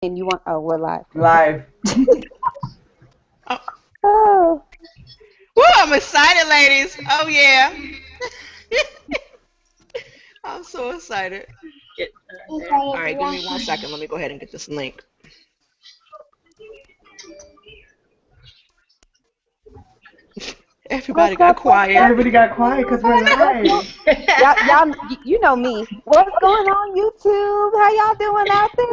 And you want? Oh, we're live. Live. Oh. Oh. Woo, I'm excited, ladies. Oh, yeah. I'm so excited. All right, give me 1 second. Let me go ahead and get this link. Everybody got quiet. Everybody got quiet because we're live. Y'all, you know me. What's going on, YouTube? How y'all doing out there?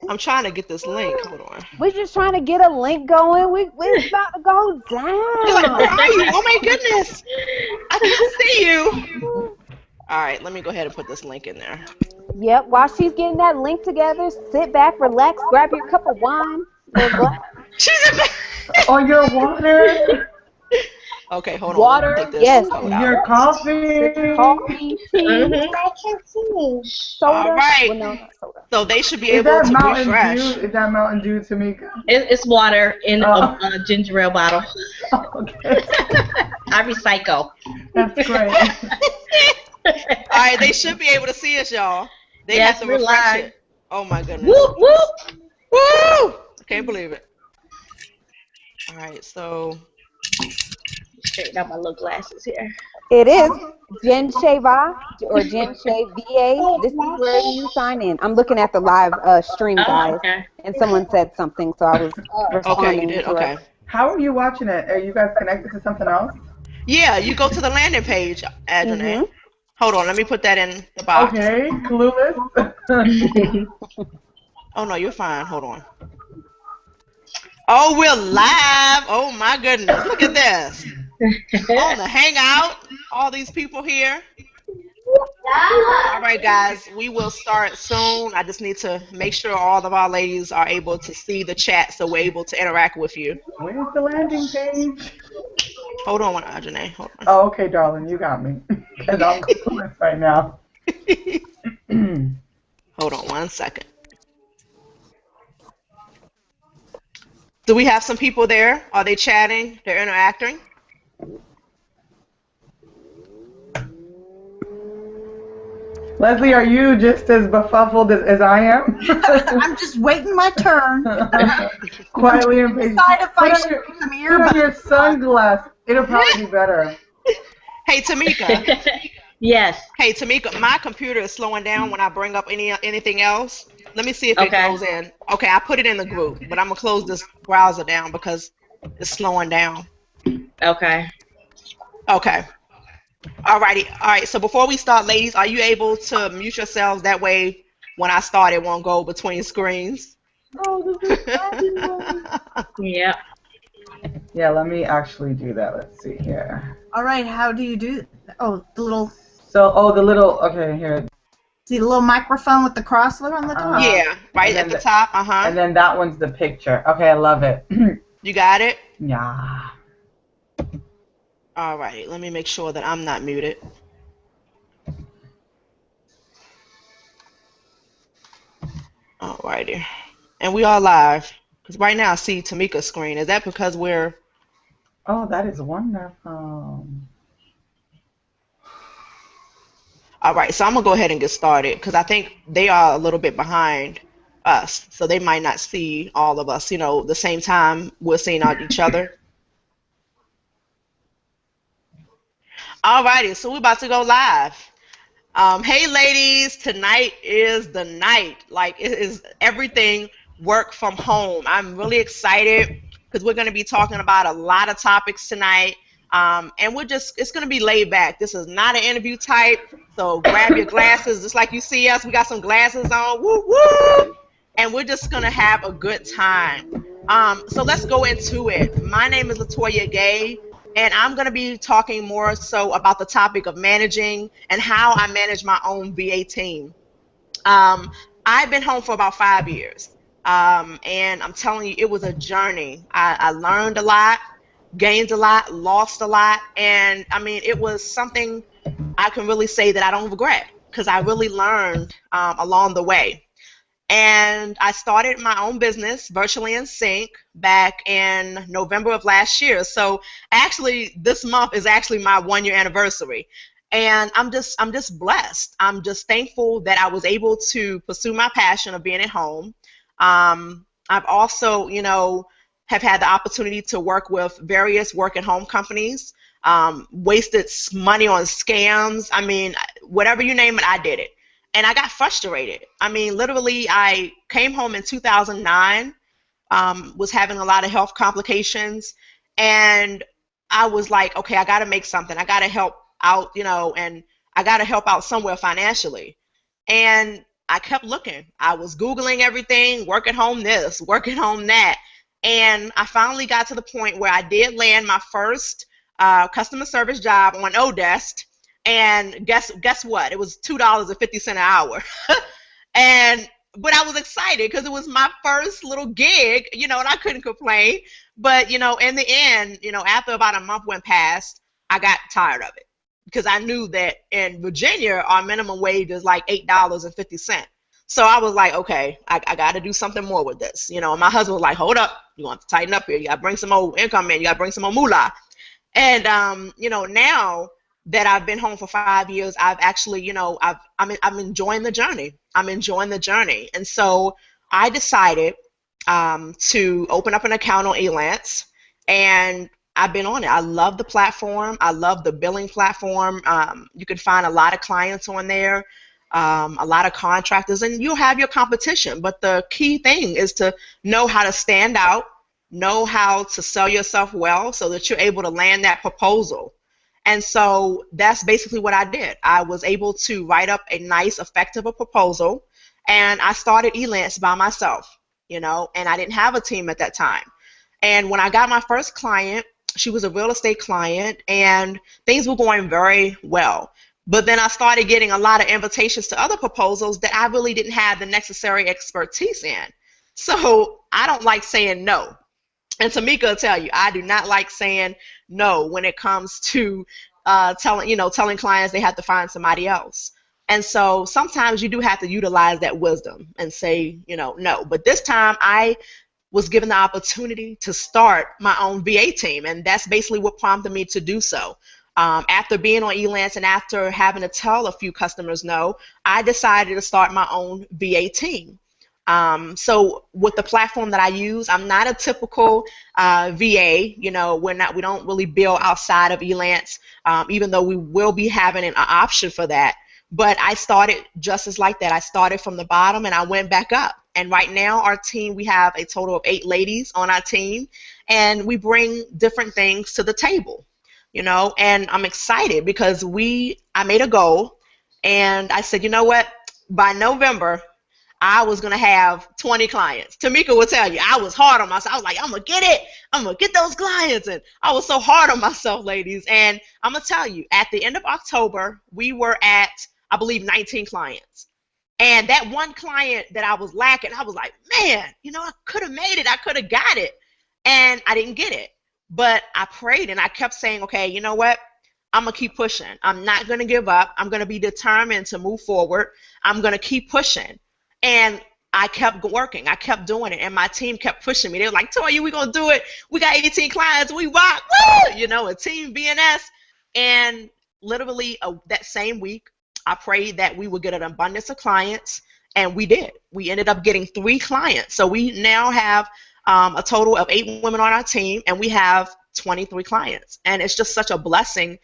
I'm trying to get this link. Hold on. We're just trying to get a link going. We're about to go down. You're like, where are you? Oh my goodness. I can't see you. All right, let me go ahead and put this link in there. Yep, while she's getting that link together, sit back, relax, grab your cup of wine. She's in Oh, your water. Okay, hold Water, on. Take this yes. code out. Your coffee. Coffee, tea, soda. All right. Well, no, not soda. So they should be Is able that to Mountain refresh. Dew? Is that Mountain Dew, Tamyka? It's water in a ginger ale bottle. Okay. I recycle. That's great. All right, they should be able to see us, y'all. They Yes, have to we're refresh live. it. Oh my goodness. Whoop whoop. Woo! I can't believe it. All right, so Straighten out my little glasses here. It is Jen Sheva or Jen Shea VA. This is where you sign in. I'm looking at the live stream, guys, Okay. and someone said something, so I was responding. okay, you did to her. okay. How are you watching it? Are you guys connected to something else? Yeah, you go to the landing page, Adrienne. Mhm. Hold on, let me put that in the box. Okay, clueless. Oh no, you're fine. Hold on. Oh, we're live. Oh my goodness, look at this. On the Hangout, all these people here. All right, guys, we will start soon. I just need to make sure all of our ladies are able to see the chat so we're able to interact with you. Where's the landing page? Hold on, Ajane. Hold on. Oh, okay, darling, you got me. Because I'm clueless right now. Hold on 1 second. Do we have some people there? Are they chatting? They're interacting? Leslie, are you just as befuddled as I am? I'm just waiting my turn. Quietly and patiently. Decide if I Put should on put some your earbuds. sunglasses. It'll probably be better. Hey, Tamyka. Yes. Hey, Tamyka, my computer is slowing down when I bring up anything else. Let me see if it Okay. goes in. Okay, I put it in the group, but I'm going to close this browser down because it's slowing down. Okay. Okay. Alrighty. All right, so before we start, ladies, are you able to mute yourselves? That way, when I start, it won't go between screens. Oh, this is fabulous. Yeah. Yeah, let me actually do that. Let's see here. All right, how do you do? Oh, the little So, the little, okay, here. see the little microphone with the crosslet on the top. Yeah, right And at then the top. Uh-huh. And then that one's the picture. Okay, I love it. You got it? Yeah. All right, let me make sure that I'm not muted. All righty. And we are live. Because right now I see Tamyka's screen. Is that because we're... Oh, that is wonderful. All right, so I'm going to go ahead and get started because I think they are a little bit behind us. So they might not see all of us, the same time we're seeing each other. All righty, so we're about to go live. Hey, ladies, tonight is the night. Like, it is everything work from home. I'm really excited because we're going to be talking about a lot of topics tonight. And it's going to be laid back. This is not an interview type, so grab your glasses just like you see us. We got some glasses on, woo, woo, and we're just going to have a good time. So let's go into it. My name is Latoya Gay, and I'm going to be talking more so about the topic of managing and how I manage my own VA team. I've been home for about 5 years, and I'm telling you, it was a journey. I learned a lot, gained a lot, lost a lot, and I mean, it was something I can really say that I don't regret because I really learned along the way. And I started my own business, Virtually in Sync, back in November of last year. So actually, this month is actually my 1 year anniversary. And I'm just blessed. I'm just thankful that I was able to pursue my passion of being at home. I've also, have had the opportunity to work with various work at home companies, wasted money on scams. I mean, whatever you name it, I did it. And I got frustrated. I mean, literally, I came home in 2009, was having a lot of health complications. And I was like, okay, I got to make something. I got to help out, and I got to help out somewhere financially. And I kept looking. I was Googling everything, work at home this, work at home that. And I finally got to the point where I did land my first customer service job on Odesk. And guess what? It was $2.50 an hour. And but I was excited because it was my first little gig, and I couldn't complain. But in the end, after about a month went past, I got tired of it because I knew that in Virginia our minimum wage is like $8.50. So I was like, okay, I got to do something more with this. And my husband was like, hold up, you want to tighten up here. You got to bring some more income in. You got to bring some more moolah. And now that I've been home for 5 years, I've actually, I'm enjoying the journey. I'm enjoying the journey. And so I decided to open up an account on Elance, and I've been on it. I love the platform. I love the billing platform. You can find a lot of clients on there, a lot of contractors, and you'll have your competition. But the key thing is to know how to stand out, know how to sell yourself well so that you're able to land that proposal. And so that's basically what I did. I was able to write up a nice, effective proposal, and I started Elance by myself, and I didn't have a team at that time. And when I got my first client, she was a real estate client, and things were going very well. But then I started getting a lot of invitations to other proposals that I really didn't have the necessary expertise in. So I don't like saying no. And Tamyka will tell you, I do not like saying no when it comes to telling clients they have to find somebody else. And so sometimes you do have to utilize that wisdom and say, no. But this time I was given the opportunity to start my own VA team, and that's basically what prompted me to do so. After being on Elance and after having to tell a few customers no, I decided to start my own VA team. So with the platform that I use, I'm not a typical VA. We don't really bill outside of Elance, even though we will be having an option for that. But I started just as like that. I started from the bottom and I went back up. And right now our team, we have a total of 8 ladies on our team, and we bring different things to the table, and I'm excited because I made a goal, and I said, you know what, by November, I was going to have 20 clients. Tamyka will tell you, I was hard on myself. I was like, I'm going to get it. I'm going to get those clients. And I was so hard on myself, ladies. And I'm going to tell you, at the end of October, we were at, I believe, 19 clients. And that one client that I was lacking, I was like, man, I could have made it. I could have got it. And I didn't get it. But I prayed and I kept saying, okay, you know what? I'm going to keep pushing. I'm not going to give up. I'm going to be determined to move forward. I'm going to keep pushing. And I kept working. I kept doing it. And my team kept pushing me. They were like, Toya, we're going to do it. We got 18 clients. We rock. Woo! A team BNS. And literally that same week, I prayed that we would get an abundance of clients. And we did. We ended up getting 3 clients. So we now have a total of 8 women on our team. And we have 23 clients. And it's just such a blessing,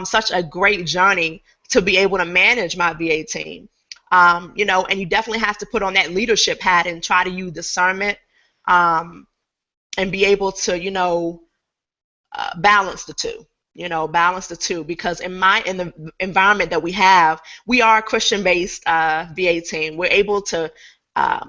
such a great journey to be able to manage my VA team. And you definitely have to put on that leadership hat and try to use discernment and be able to, balance the two. Balance the two, because in the environment that we have, we are a Christian-based VA team. We're able to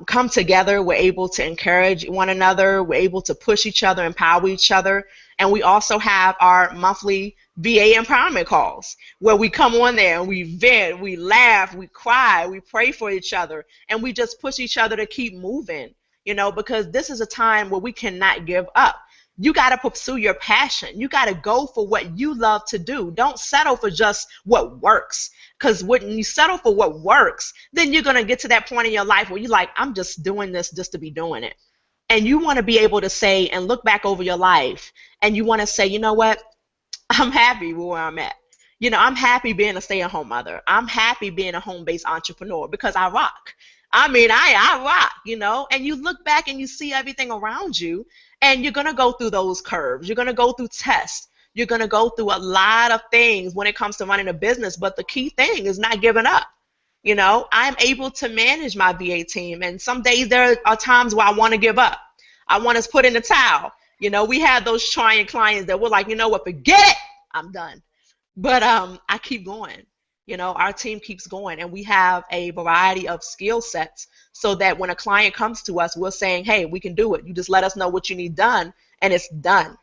come together. We're able to encourage one another. We're able to push each other, empower each other. And we also have our monthly VA empowerment calls where we come on there and we vent, we laugh, we cry, we pray for each other, and we just push each other to keep moving, because this is a time where we cannot give up. You got to pursue your passion. You got to go for what you love to do. Don't settle for just what works, because when you settle for what works, then you're going to get to that point in your life where you're like, I'm just doing this just to be doing it. And you want to be able to say and look back over your life, and you want to say, you know what? I'm happy with where I'm at. I'm happy being a stay-at-home mother. I'm happy being a home-based entrepreneur because I rock. I mean, I rock. And you look back and you see everything around you, and you're going to go through those curves. You're going to go through tests. You're going to go through a lot of things when it comes to running a business, but the key thing is not giving up. I'm able to manage my VA team, and some days there are times where I want to give up. I want to put in the towel. We had those trying clients that were like, you know what, forget it, I'm done. But I keep going. Our team keeps going, and we have a variety of skill sets so that when a client comes to us, we're saying, hey, we can do it. You just let us know what you need done, and it's done.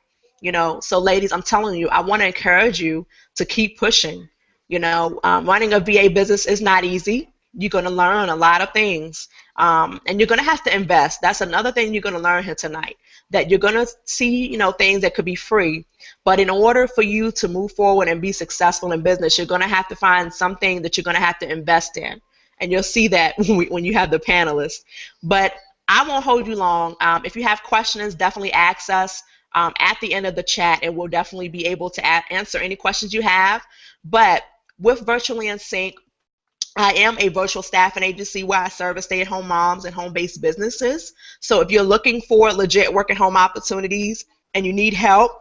So ladies, I'm telling you, I want to encourage you to keep pushing. Running a VA business is not easy. You're going to learn a lot of things, and you're going to have to invest. That's another thing you're going to learn here tonight, that you're going to see, things that could be free. But in order for you to move forward and be successful in business, you're going to have to find something that you're going to have to invest in. And you'll see that when you have the panelists. But I won't hold you long. If you have questions, definitely ask us at the end of the chat, and we'll definitely be able to answer any questions you have. But with Virtually in Sync, I am a virtual staffing agency where I service stay-at-home moms and home-based businesses. So if you're looking for legit work-at-home opportunities and you need help,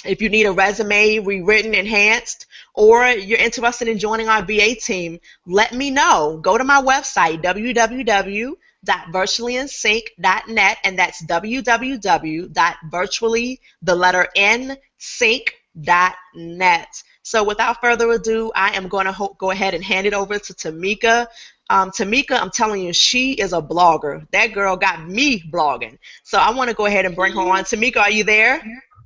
if you need a resume rewritten, enhanced, or you're interested in joining our VA team, let me know. Go to my website, www.virtuallyinsync.net, and that's www.virtually.nsync.net. So without further ado, I am going to go ahead and hand it over to Tamyka. Tamyka, I'm telling you, she is a blogger. That girl got me blogging. So I want to go ahead and bring her on. Tamyka, are you there?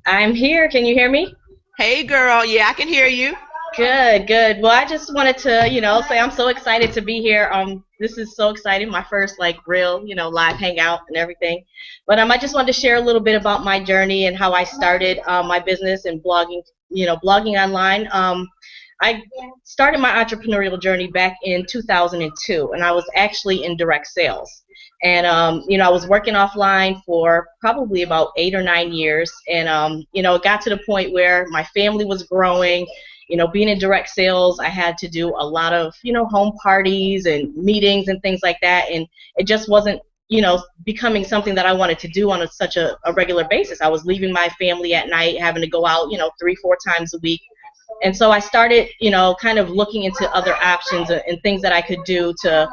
I'm here. Can you hear me? Hey, girl. Yeah, I can hear you. Good, good. Well, I just wanted to, say I'm so excited to be here. This is so exciting. My first real, live hangout and everything. But I just wanted to share a little bit about my journey and how I started my business and blogging, blogging online. I started my entrepreneurial journey back in 2002, and I was actually in direct sales. And, I was working offline for probably about 8 or 9 years. And, it got to the point where my family was growing. Being in direct sales, I had to do a lot of, home parties and meetings and things like that. And it just wasn't, becoming something that I wanted to do on such a regular basis. I was leaving my family at night, having to go out, 3-4 times a week. And so I started, kind of looking into other options and things that I could do to,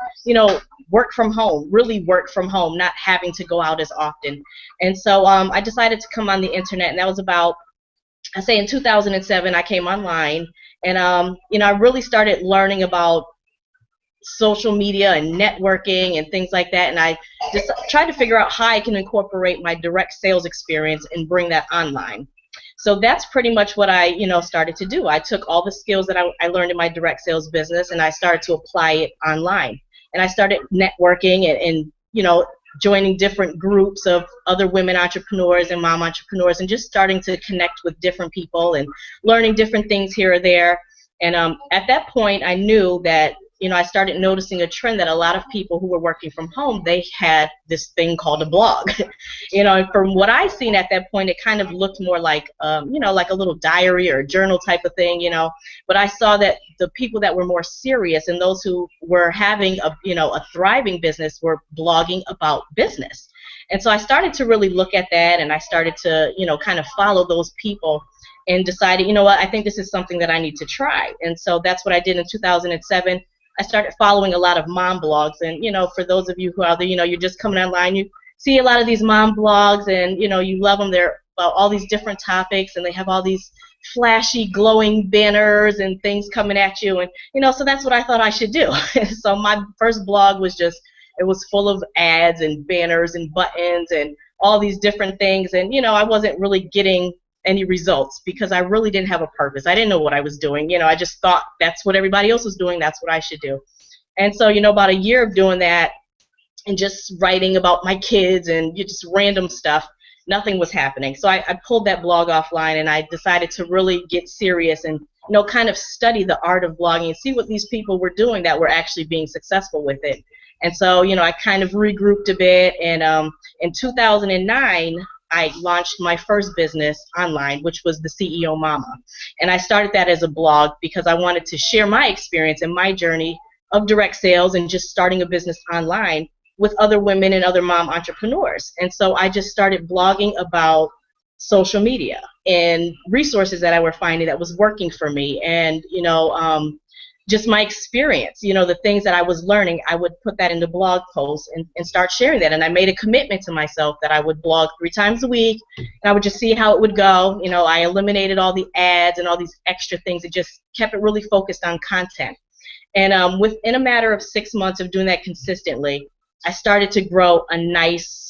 work from home, really work from home, not having to go out as often. And so I decided to come on the internet, and that was about, I say in 2007, I came online, and, I really started learning about social media and networking and things like that, and I just tried to figure out how I can incorporate my direct sales experience and bring that online. So that's pretty much what I, started to do. I took all the skills that I learned in my direct sales business, and I started to apply it online. And I started networking and joining different groups of other women entrepreneurs and mom entrepreneurs, and just starting to connect with different people and learning different things here or there. And at that point, I knew that, I started noticing a trend that a lot of people who were working from home, they had this thing called a blog. And from what I seen at that point, it kind of looked more like, like a little diary or a journal type of thing, But I saw that the people that were more serious and those who were having a thriving business were blogging about business. And so I started to really look at that, and I started to, kind of follow those people and decided, what, I think this is something that I need to try. And so that's what I did in 2007. I started following a lot of mom blogs, and for those of you who are out there, you're just coming online, you see a lot of these mom blogs, and you love them. They're about all these different topics, and they have all these flashy, glowing banners and things coming at you, and so that's what I thought I should do. So my first blog was just, it was full of ads and banners and buttons and all these different things, and I wasn't really getting any results because I really didn't have a purpose. I didn't know what I was doing. I just thought that's what everybody else was doing, that's what I should do. And so about a year of doing that and just writing about my kids and just random stuff, nothing was happening. So I pulled that blog offline, and I decided to really get serious and kind of study the art of blogging and see what these people were doing that were actually being successful with it. And so I kind of regrouped a bit, and in 2009 I launched my first business online, which was the CEO Mama. And I started that as a blog because I wanted to share my experience and my journey of direct sales and just starting a business online with other women and other mom entrepreneurs. And so I just started blogging about social media and resources that I were finding that was working for me, and just my experience, the things that I was learning. I would put that into blog posts and start sharing that. And I made a commitment to myself that I would blog 3 times a week, and I would just see how it would go. I eliminated all the ads and all these extra things. It just kept it really focused on content. And within a matter of 6 months of doing that consistently, I started to grow a nice,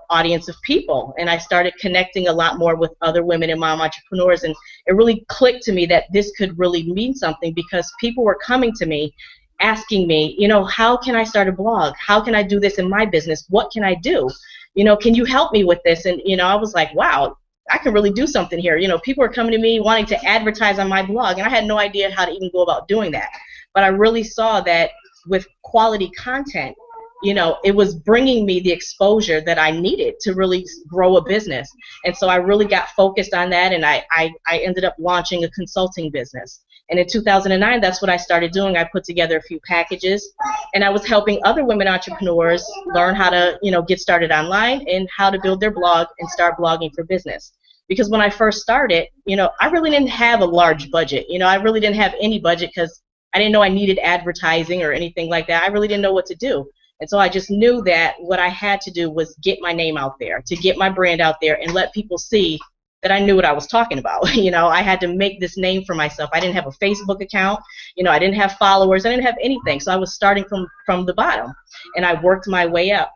audience of people, and I started connecting a lot more with other women and mom entrepreneurs, and it really clicked to me that this could really mean something, because people were coming to me asking me, how can I start a blog? How can I do this in my business? What can I do? Can you help me with this? And, I was like, wow, I can really do something here. People are coming to me wanting to advertise on my blog, and I had no idea how to even go about doing that. But I really saw that with quality content, it was bringing me the exposure that I needed to really grow a business. And so I really got focused on that, and I ended up launching a consulting business. And in 2009, that's what I started doing. I put together a few packages, and I was helping other women entrepreneurs learn how to, get started online and how to build their blog and start blogging for business. Because when I first started, I really didn't have a large budget. I really didn't have any budget because I didn't know I needed advertising or anything like that. I really didn't know what to do. And so I just knew that what I had to do was get my name out there, to get my brand out there and let people see that I knew what I was talking about. I had to make this name for myself. I didn't have a Facebook account. I didn't have followers. I didn't have anything. So I was starting from the bottom, and I worked my way up.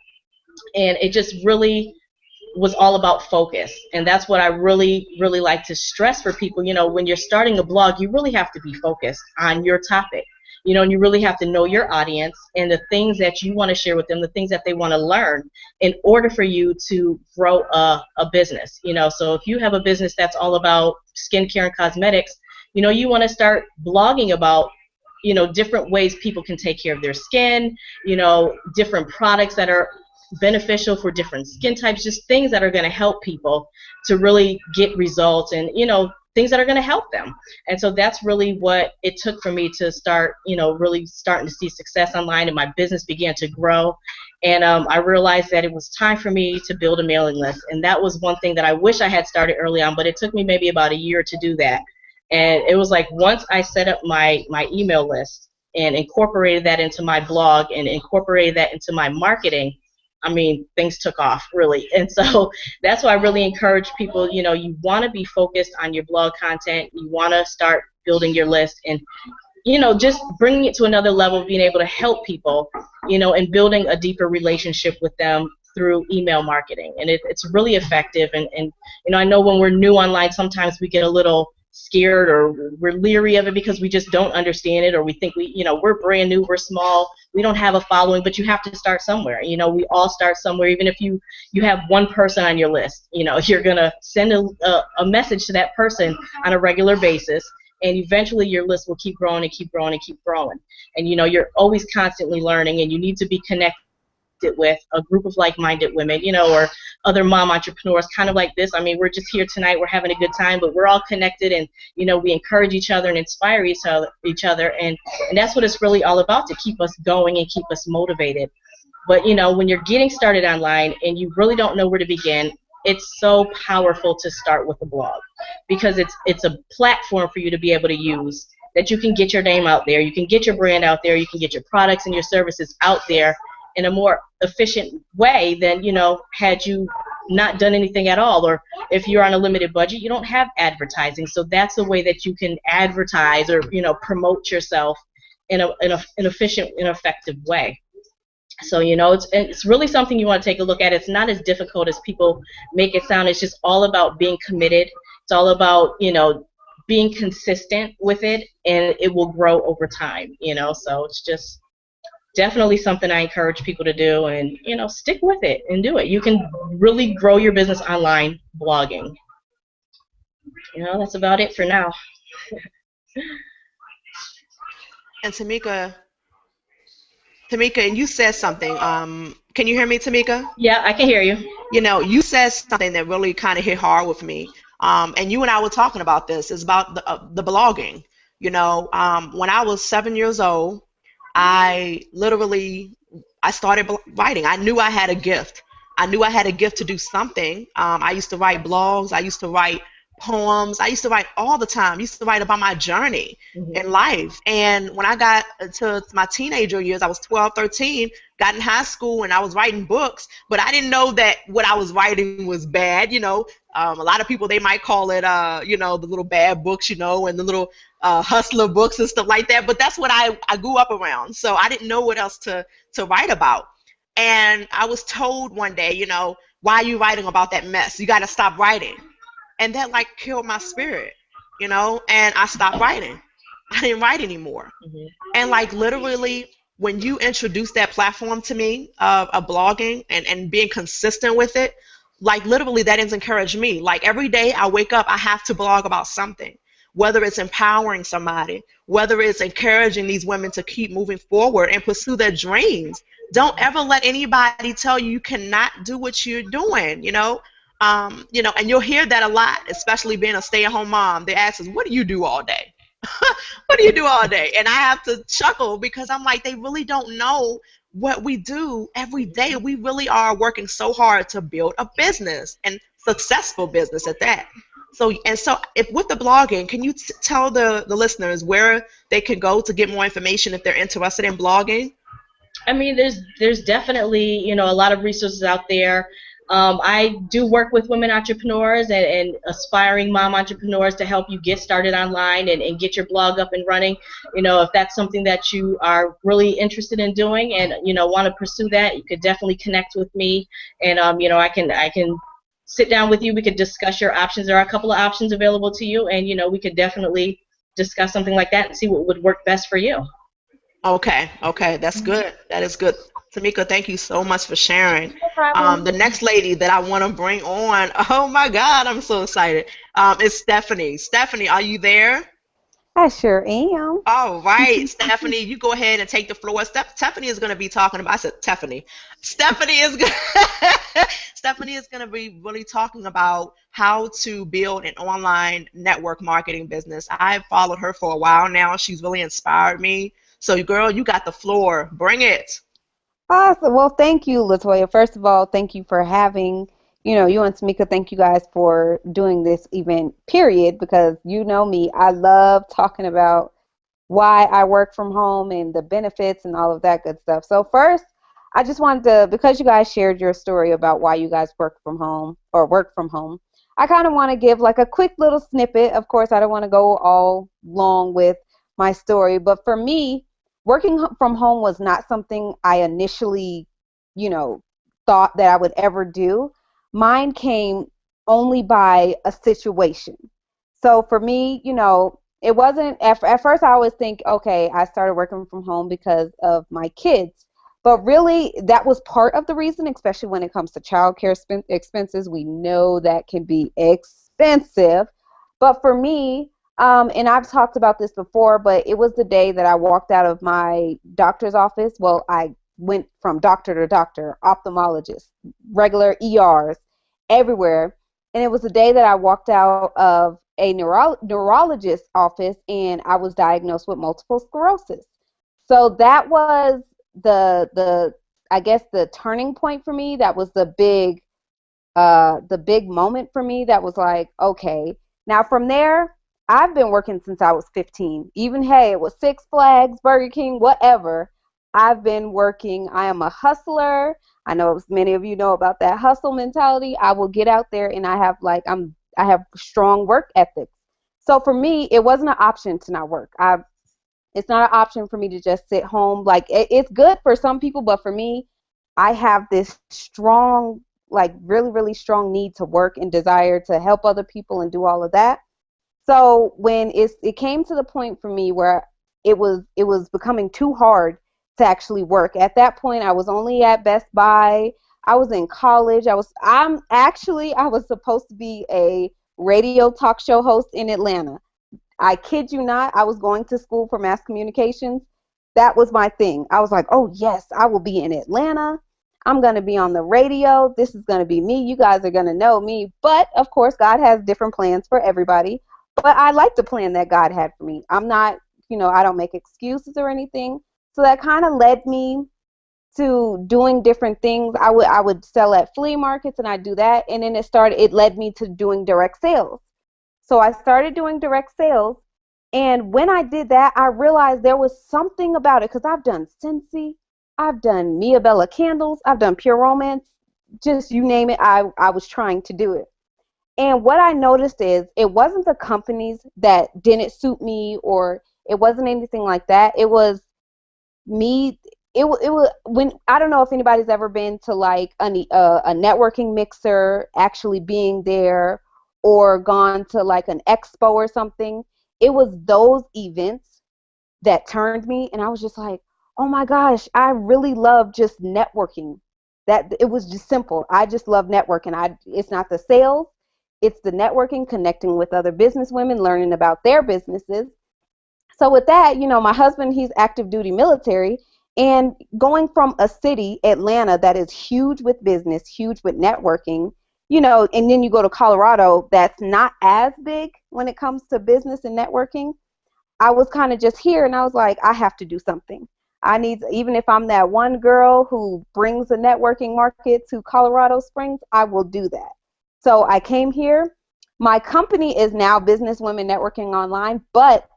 And it just really was all about focus. And that's what I really, really like to stress for people. When you're starting a blog, you really have to be focused on your topic. And you really have to know your audience and the things that you want to share with them, the things that they want to learn in order for you to grow a business. So if you have a business that's all about skincare and cosmetics, you want to start blogging about, different ways people can take care of their skin, different products that are beneficial for different skin types, just things that are going to help people to really get results, and, things that are going to help them. And so that's really what it took for me to start, really starting to see success online, and my business began to grow. And I realized that it was time for me to build a mailing list. And that was one thing that I wish I had started early on, but it took me maybe about a year to do that. And it was like once I set up my email list and incorporated that into my blog and incorporated that into my marketing, things took off, really. And so that's why I really encourage people, you want to be focused on your blog content. You want to start building your list and, just bringing it to another level, being able to help people, and building a deeper relationship with them through email marketing. And it's really effective. And I know when we're new online, sometimes we get a little scared or we're leery of it because we just don't understand it, or we think we're brand new, we're small, we don't have a following. But you have to start somewhere. We all start somewhere. Even if you have one person on your list, you're gonna send a message to that person on a regular basis, and eventually your list will keep growing and keep growing and keep growing. And you're always constantly learning, and you need to be connected with a group of like-minded women, or other mom entrepreneurs kind of like this. We're just here tonight, we're having a good time, but we're all connected, and we encourage each other and inspire each other, and that's what it's really all about, to keep us going and keep us motivated. But when you're getting started online and you really don't know where to begin, it's so powerful to start with a blog, because it's a platform for you to be able to use, that you can get your name out there, you can get your brand out there, you can get your products and your services out there in a more efficient way than, had you not done anything at all. Or if you're on a limited budget, you don't have advertising. So that's a way that you can advertise or, promote yourself in an efficient and effective way. So, it's really something you want to take a look at. It's not as difficult as people make it sound. It's just all about being committed. It's all about, being consistent with it, and it will grow over time, So it's just definitely something I encourage people to do, and stick with it and do it. You can really grow your business online blogging. That's about it for now. And Tamyka, and you said something Can you hear me, Tamika? Yeah, I can hear you. You said something that really kind of hit hard with me. And you and I were talking about this. It's about the blogging. When I was 7 years old, I literally I started writing. I knew I had a gift. I knew I had a gift to do something. I used to write blogs. I used to write poems. I used to write all the time. I used to write about my journey Hmm. in life. And when I got to my teenager years, I was 12, 13, got in high school, and I was writing books, but I didn't know that what I was writing was bad. A lot of people, they might call it, the little bad books, and the little hustler books and stuff like that. But that's what I grew up around. So I didn't know what else to write about. And I was told one day, why are you writing about that mess? You got to stop writing. And that like killed my spirit, and I stopped writing. I didn't write anymore. Hmm. And like literally, when you introduced that platform to me of blogging and being consistent with it, like literally that has encouraged me. Like every day I wake up, I have to blog about something, whether it's empowering somebody, whether it's encouraging these women to keep moving forward and pursue their dreams. Don't ever let anybody tell you you cannot do what you're doing, and you'll hear that a lot, especially being a stay-at-home mom. They ask us, what do you do all day? What do you do all day? And I have to chuckle because I'm like, they really don't know what we do every day. We really are working so hard to build a business and successful business at that. So if with the blogging, can you tell the listeners where they can go to get more information if they're interested in blogging? I mean, there's definitely, a lot of resources out there. I do work with women entrepreneurs and aspiring mom entrepreneurs to help you get started online and get your blog up and running. If that's something that you are really interested in doing and want to pursue that, you could definitely connect with me, and I can sit down with you. We could discuss your options. There are a couple of options available to you, and we could definitely discuss something like that and see what would work best for you. Okay, okay, that's good. That is good. Tamika, thank you so much for sharing. No problem. The next lady that I want to bring on, oh my God, I'm so excited, is Stephanie. Stephanie, are you there? I sure am. All right, Stephanie, you go ahead and take the floor. Stephanie is going to be talking about, I said Stephanie. Stephanie is Stephanie is going to be really talking about how to build an online network marketing business. I've followed her for a while now. She's really inspired me. So, girl, you got the floor. Bring it. Awesome. Well, thank you, Latoya. First of all, thank you for having, you and Tamika, thank you guys for doing this event, period, because you know me. I love talking about why I work from home and the benefits and all of that good stuff. So first, I just wanted to, because you guys shared your story about why you guys work from home or work from home, I kind of want to give like a quick little snippet. Of course, I don't want to go all long with my story, but for me, working from home was not something I initially, you know, thought that I would ever do. Mine came only by a situation. So for me, it wasn't at first I always think, okay, I started working from home because of my kids. But really, that was part of the reason, especially when it comes to childcare expenses. We know that can be expensive. But for me, and I've talked about this before, but it was the day that I walked out of my doctor's office. Well, I went from doctor to doctor, ophthalmologist, regular ERs, everywhere. And it was the day that I walked out of a neurologist's office and I was diagnosed with multiple sclerosis. So that was the I guess the turning point for me. That was the big moment for me. That was like, okay. Now from there, I've been working since I was 15. Even hey, it was Six Flags, Burger King, whatever. I've been working. I am a hustler. I know many of you know about that hustle mentality. I will get out there and I have strong work ethics. So for me, it wasn't an option to not work. It's not an option for me to just sit home. Like it's good for some people, but for me, I have this strong, like really, really strong need to work and desire to help other people and do all of that. So when it came to the point for me where it was becoming too hard to actually work. At that point, I was only at Best Buy. I was in college. I was supposed to be a radio talk show host in Atlanta. I kid you not, I was going to school for mass communications. That was my thing. I was like, oh, yes, I will be in Atlanta. I'm going to be on the radio. This is going to be me. You guys are going to know me. But of course, God has different plans for everybody. But I like the plan that God had for me. I'm not, I don't make excuses or anything. So that kind of led me to doing different things. I would sell at flea markets and I do that. And then it led me to doing direct sales. So I started doing direct sales. And when I did that, I realized there was something about it because I've done Scentsy, I've done Mia Bella candles, I've done Pure Romance, just you name it, I was trying to do it. And what I noticed is it wasn't the companies that didn't suit me or it wasn't anything like that. It was me. It was when I don't know if anybody's ever been to like a networking mixer, actually being there, or gone to like an expo or something. It was those events that turned me, and I was just like, oh my gosh, I really love just networking. That it was just simple. I just love networking. It's not the sales, it's the networking, connecting with other business women, learning about their businesses. So with that, my husband, he's active duty military, and going from a city, Atlanta, that is huge with business, huge with networking, and then you go to Colorado, that's not as big when it comes to business and networking. I was kind of just here and I was like, I have to do something. Even if I'm that one girl who brings a networking market to Colorado Springs, I will do that. So I came here. My company is now Business Women Networking Online, but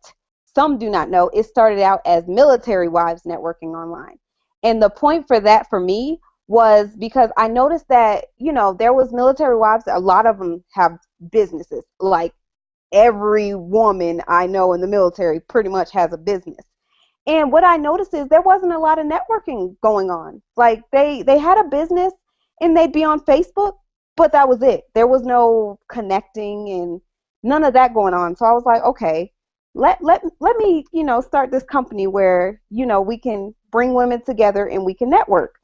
some do not know it started out as Military Wives Networking Online. And the point for that for me was because I noticed that, there was military wives, a lot of them have businesses. Like every woman I know in the military pretty much has a business. And what I noticed is there wasn't a lot of networking going on. Like they had a business and they'd be on Facebook, but that was it. There was no connecting and none of that going on. So I was like, okay, let me, start this company where, we can bring women together and we can network.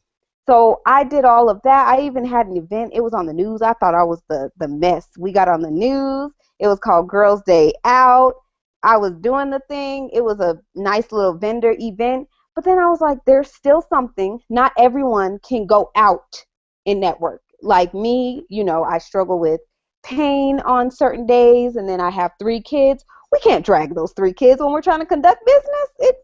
So I did all of that. I even had an event. It was on the news. I thought I was the mess. We got on the news. It was called Girls Day Out. I was doing the thing. It was a nice little vendor event. But then I was like, there's still something. Not everyone can go out and network. Like me, I struggle with pain on certain days, and then I have 3 kids. We can't drag those 3 kids when we're trying to conduct business.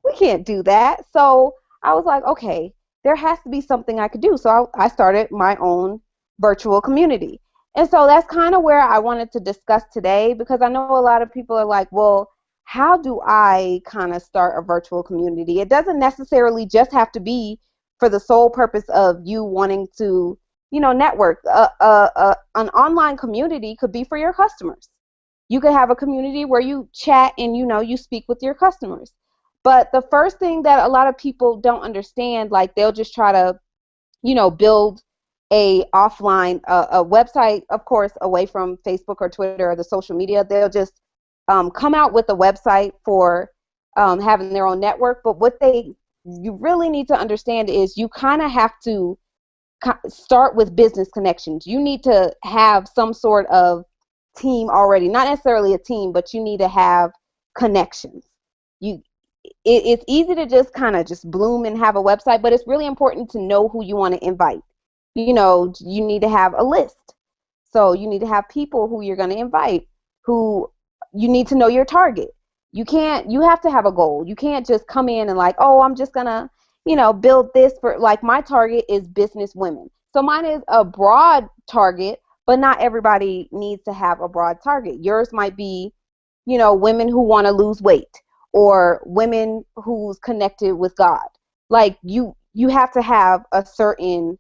We can't do that. So I was like, okay, there has to be something I could do. So I started my own virtual community. And so that's kind of where I wanted to discuss today, because I know a lot of people are like, well, how do I kind of start a virtual community? It doesn't necessarily just have to be for the sole purpose of you wanting to, network. An online community could be for your customers. You could have a community where you chat and, you speak with your customers. But the first thing that a lot of people don't understand, like they'll just try to, build a offline a website, of course, away from Facebook or Twitter or the social media. They'll just come out with a website for having their own network. But you really need to understand is you kind of have to start with business connections. You need to have some sort of team already, not necessarily a team, but you need to have connections. You it's easy to just kind of just bloom and have a website, but it's really important to know who you want to invite. You need to have a list. So you need to have people who you're going to invite, who you need to know your target. You have to have a goal. You can't just come in and like, oh, I'm just going to, build this for, like, my target is business women. So mine is a broad target, but not everybody needs to have a broad target. Yours might be, women who want to lose weight, or women who's connected with God. Like you have to have a certain,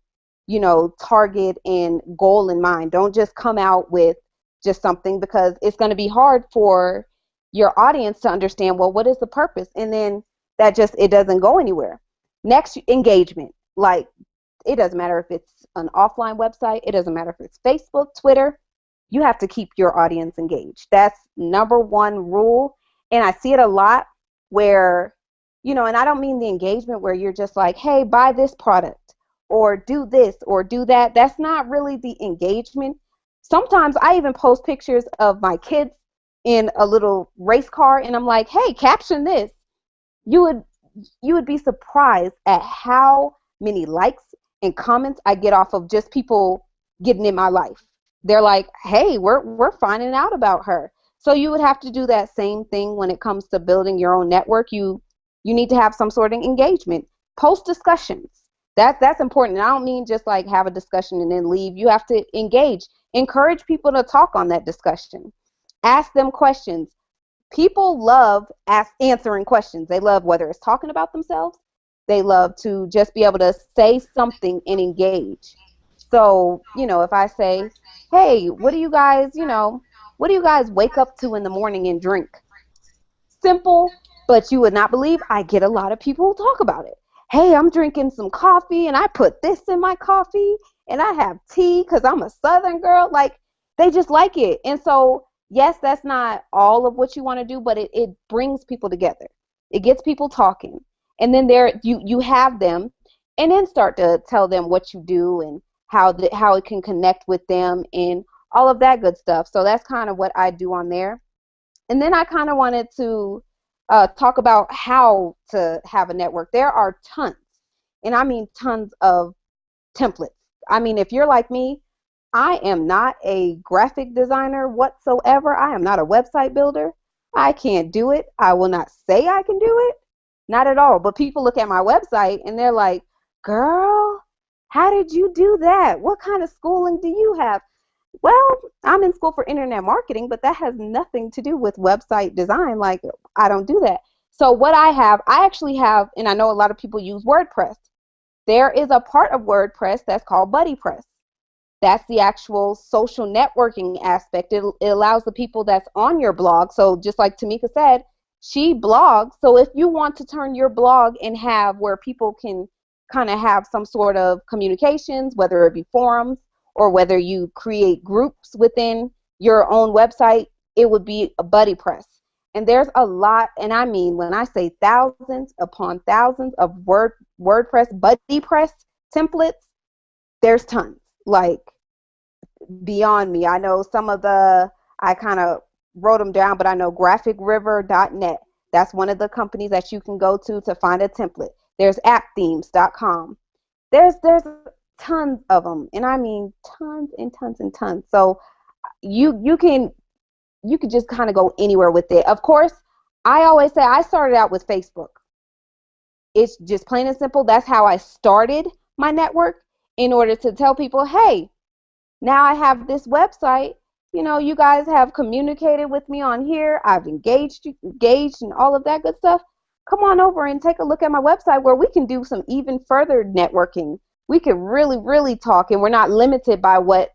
target and goal in mind. Don't just come out with just something, because it's going to be hard for your audience to understand, well, what is the purpose? And then it doesn't go anywhere. Next, engagement. Like, it doesn't matter if it's an offline website, it doesn't matter if it's Facebook, Twitter, you have to keep your audience engaged. That's number one rule. And I see it a lot where, and I don't mean the engagement where you're just like, hey, buy this product or do this or do that. That's not really the engagement. Sometimes I even post pictures of my kids in a little race car and I'm like, hey, caption this. You would be surprised at how many likes and comments I get off of just people getting in my life. They're like, hey, we're finding out about her. So you would have to do that same thing when it comes to building your own network. You need to have some sort of engagement. Post discussions. That's important. And I don't mean just like have a discussion and then leave. You have to engage. Encourage people to talk on that discussion. Ask them questions. People love answering questions. They love whether it's talking about themselves. They love to just be able to say something and engage. So, if I say, hey, what do you guys wake up to in the morning and drink? Simple, but you would not believe I get a lot of people who talk about it. Hey, I'm drinking some coffee and I put this in my coffee and I have tea because I'm a Southern girl. Like, they just like it. And so, yes, that's not all of what you want to do, but it brings people together. It gets people talking. And then you have them, and then start to tell them what you do and how it can connect with them and all of that good stuff. So that's kind of what I do on there. And then I kind of wanted to talk about how to have a network. There are tons, and I mean tons of templates. I mean, if you're like me, I am not a graphic designer whatsoever. I am not a website builder. I can't do it. I will not say I can do it. Not at all. But people look at my website and they're like, girl, how did you do that? What kind of schooling do you have? Well, I'm in school for internet marketing, but that has nothing to do with website design. Like, I don't do that. So what I actually have, and I know a lot of people use WordPress. There is a part of WordPress that's called BuddyPress. That's the actual social networking aspect. It allows the people that's on your blog. So just like Tamyka said, she blogs. So if you want to turn your blog and have where people can kind of have some sort of communications, whether it be forums or whether you create groups within your own website, it would be a BuddyPress. And there's a lot, and I mean, when I say thousands upon thousands of WordPress, BuddyPress templates, there's tons. Like, beyond me. I know I kind of wrote them down, but I know graphicriver.net. That's one of the companies that you can go to find a template. There's appthemes.com. There's tons of them, and I mean tons and tons and tons. So you can just kind of go anywhere with it. Of course, I always say I started out with Facebook. It's just plain and simple. That's how I started my network, in order to tell people, hey, now I have this website. You guys have communicated with me on here. I've engaged and all of that good stuff. Come on over and take a look at my website where we can do some even further networking. We can really, really talk, and we're not limited by what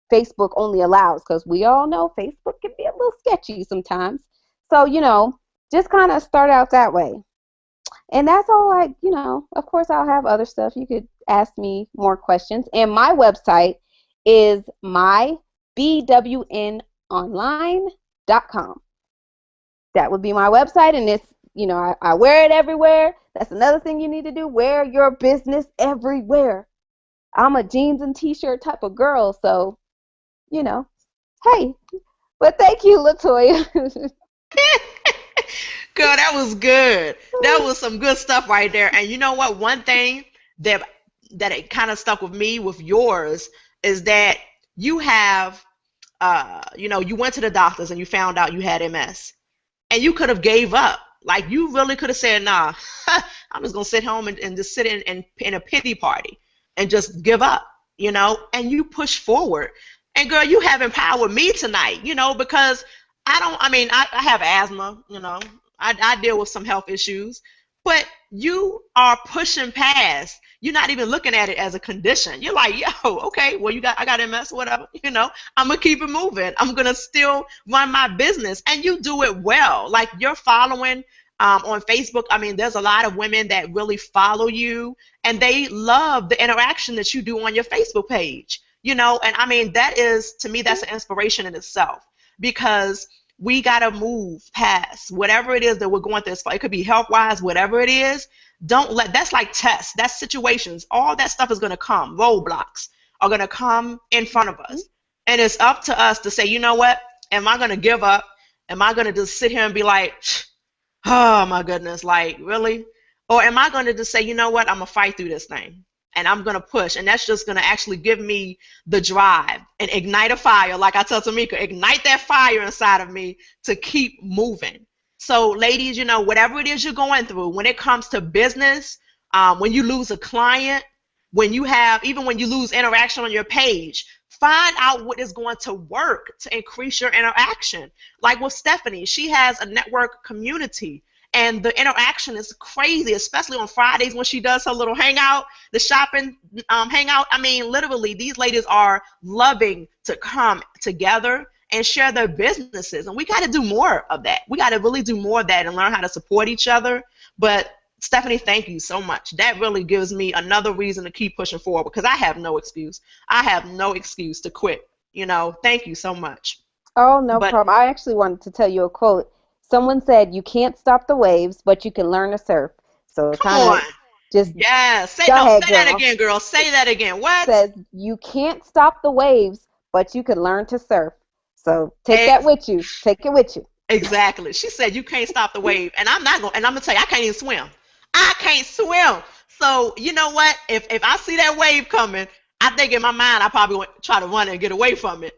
Facebook only allows, because we all know Facebook can be a little sketchy sometimes. So, just kind of start out that way. And that's all of course I'll have other stuff. You could ask me more questions. And my website is mybwnonline.com. That would be my website, and it's, I wear it everywhere. That's another thing you need to do. Wear your business everywhere. I'm a jeans and t-shirt type of girl, so, hey. But thank you, LaToya. Girl, that was good. That was some good stuff right there. And you know what? One thing that it kind of stuck with me with yours is that you have, you went to the doctors and you found out you had MS, and you could have gave up. Like, you really could have said, nah, I'm just gonna sit home and just sit in a pity party and just give up, and you push forward. And girl, you have empowered me tonight, because I have asthma, I deal with some health issues, but you are pushing past. You're not even looking at it as a condition. You're like, yo, okay, well, I got MS or whatever, I'm going to keep it moving. I'm going to still run my business. And you do it well. Like, you're following on Facebook. I mean, there's a lot of women that really follow you, and they love the interaction that you do on your Facebook page, and I mean, that is, to me, that's an inspiration in itself, because we got to move past whatever it is that we're going through. It could be health-wise, whatever it is. That's like tests, that's situations. All that stuff is going to come. Roadblocks are going to come in front of us. And it's up to us to say, you know what? Am I going to give up? Am I going to just sit here and be like, oh my goodness, like, really? Or am I going to just say, you know what? I'm going to fight through this thing. and I'm going to push. And that's just going to actually give me the drive and ignite a fire. Like I tell Tamyka, ignite that fire inside of me to keep moving. So ladies, you know, whatever it is you're going through, when it comes to business, when you lose a client, even when you lose interaction on your page, find out what is going to work to increase your interaction. Like with Stephanie, she has a network community and the interaction is crazy, especially on Fridays when she does her little hangout, the shopping hangout. I mean, literally, these ladies are loving to come together and share their businesses. And we got to do more of that. We got to really do more of that and learn how to support each other. But Stephanie, thank you so much. That really gives me another reason to keep pushing forward because I have no excuse. I have no excuse to quit. You know, thank you so much. Oh, no But problem. I actually wanted to tell you a quote. Someone said, "You can't stop the waves, but you can learn to surf." So come kind of on. just Yeah. go ahead, Say that girl. again, girl. Say that again. What? Says you can't stop the waves, but you can learn to surf. So take that Ex- with you. Take it with you. exactly. She said you can't stop the wave. And I'm not going and I'm gonna tell you, I can't even swim. I can't swim. So you know what? If I see that wave coming, I think in my mind I probably would try to run and get away from it.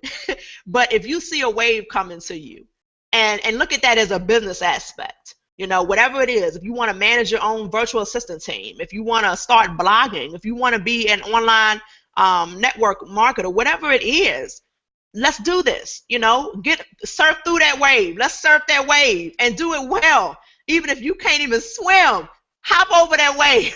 But if you see a wave coming to you, and look at that as a business aspect, you know, whatever it is, if you want to manage your own virtual assistant team, if you want to start blogging, if you want to be an online network marketer, whatever it is, let's do this. You know, get surf through that wave. Let's surf that wave and do it well. Even if you can't even swim, hop over that wave.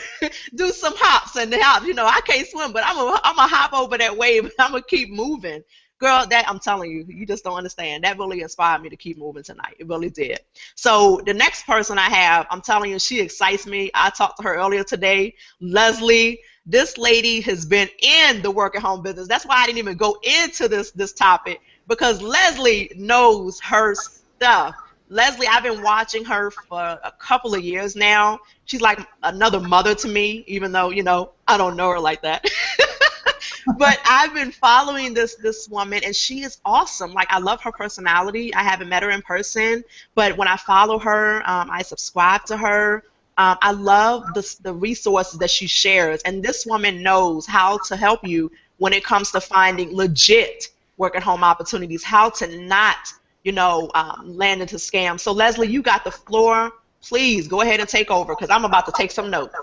Do some hops and hops. You know, I can't swim, but I'm a hop over that wave. I'm gonna keep moving. Girl, that I'm telling you, you just don't understand. That really inspired me to keep moving tonight. It really did. So the next person I have, I'm telling you, she excites me. I talked to her earlier today, Leslie. This lady has been in the work at home business. That's why I didn't even go into this topic because Leslie knows her stuff. Leslie, I've been watching her for a couple of years now. She's like another mother to me, even though, you know, I don't know her like that. But I've been following this woman, and she is awesome. Like, I love her personality. I haven't met her in person, but when I follow her, I subscribe to her. I love the resources that she shares, and this woman knows how to help you when it comes to finding legit work at home opportunities, how to not, you know, land into scams. So Leslie, you got the floor. Please go ahead and take over because I'm about to take some notes.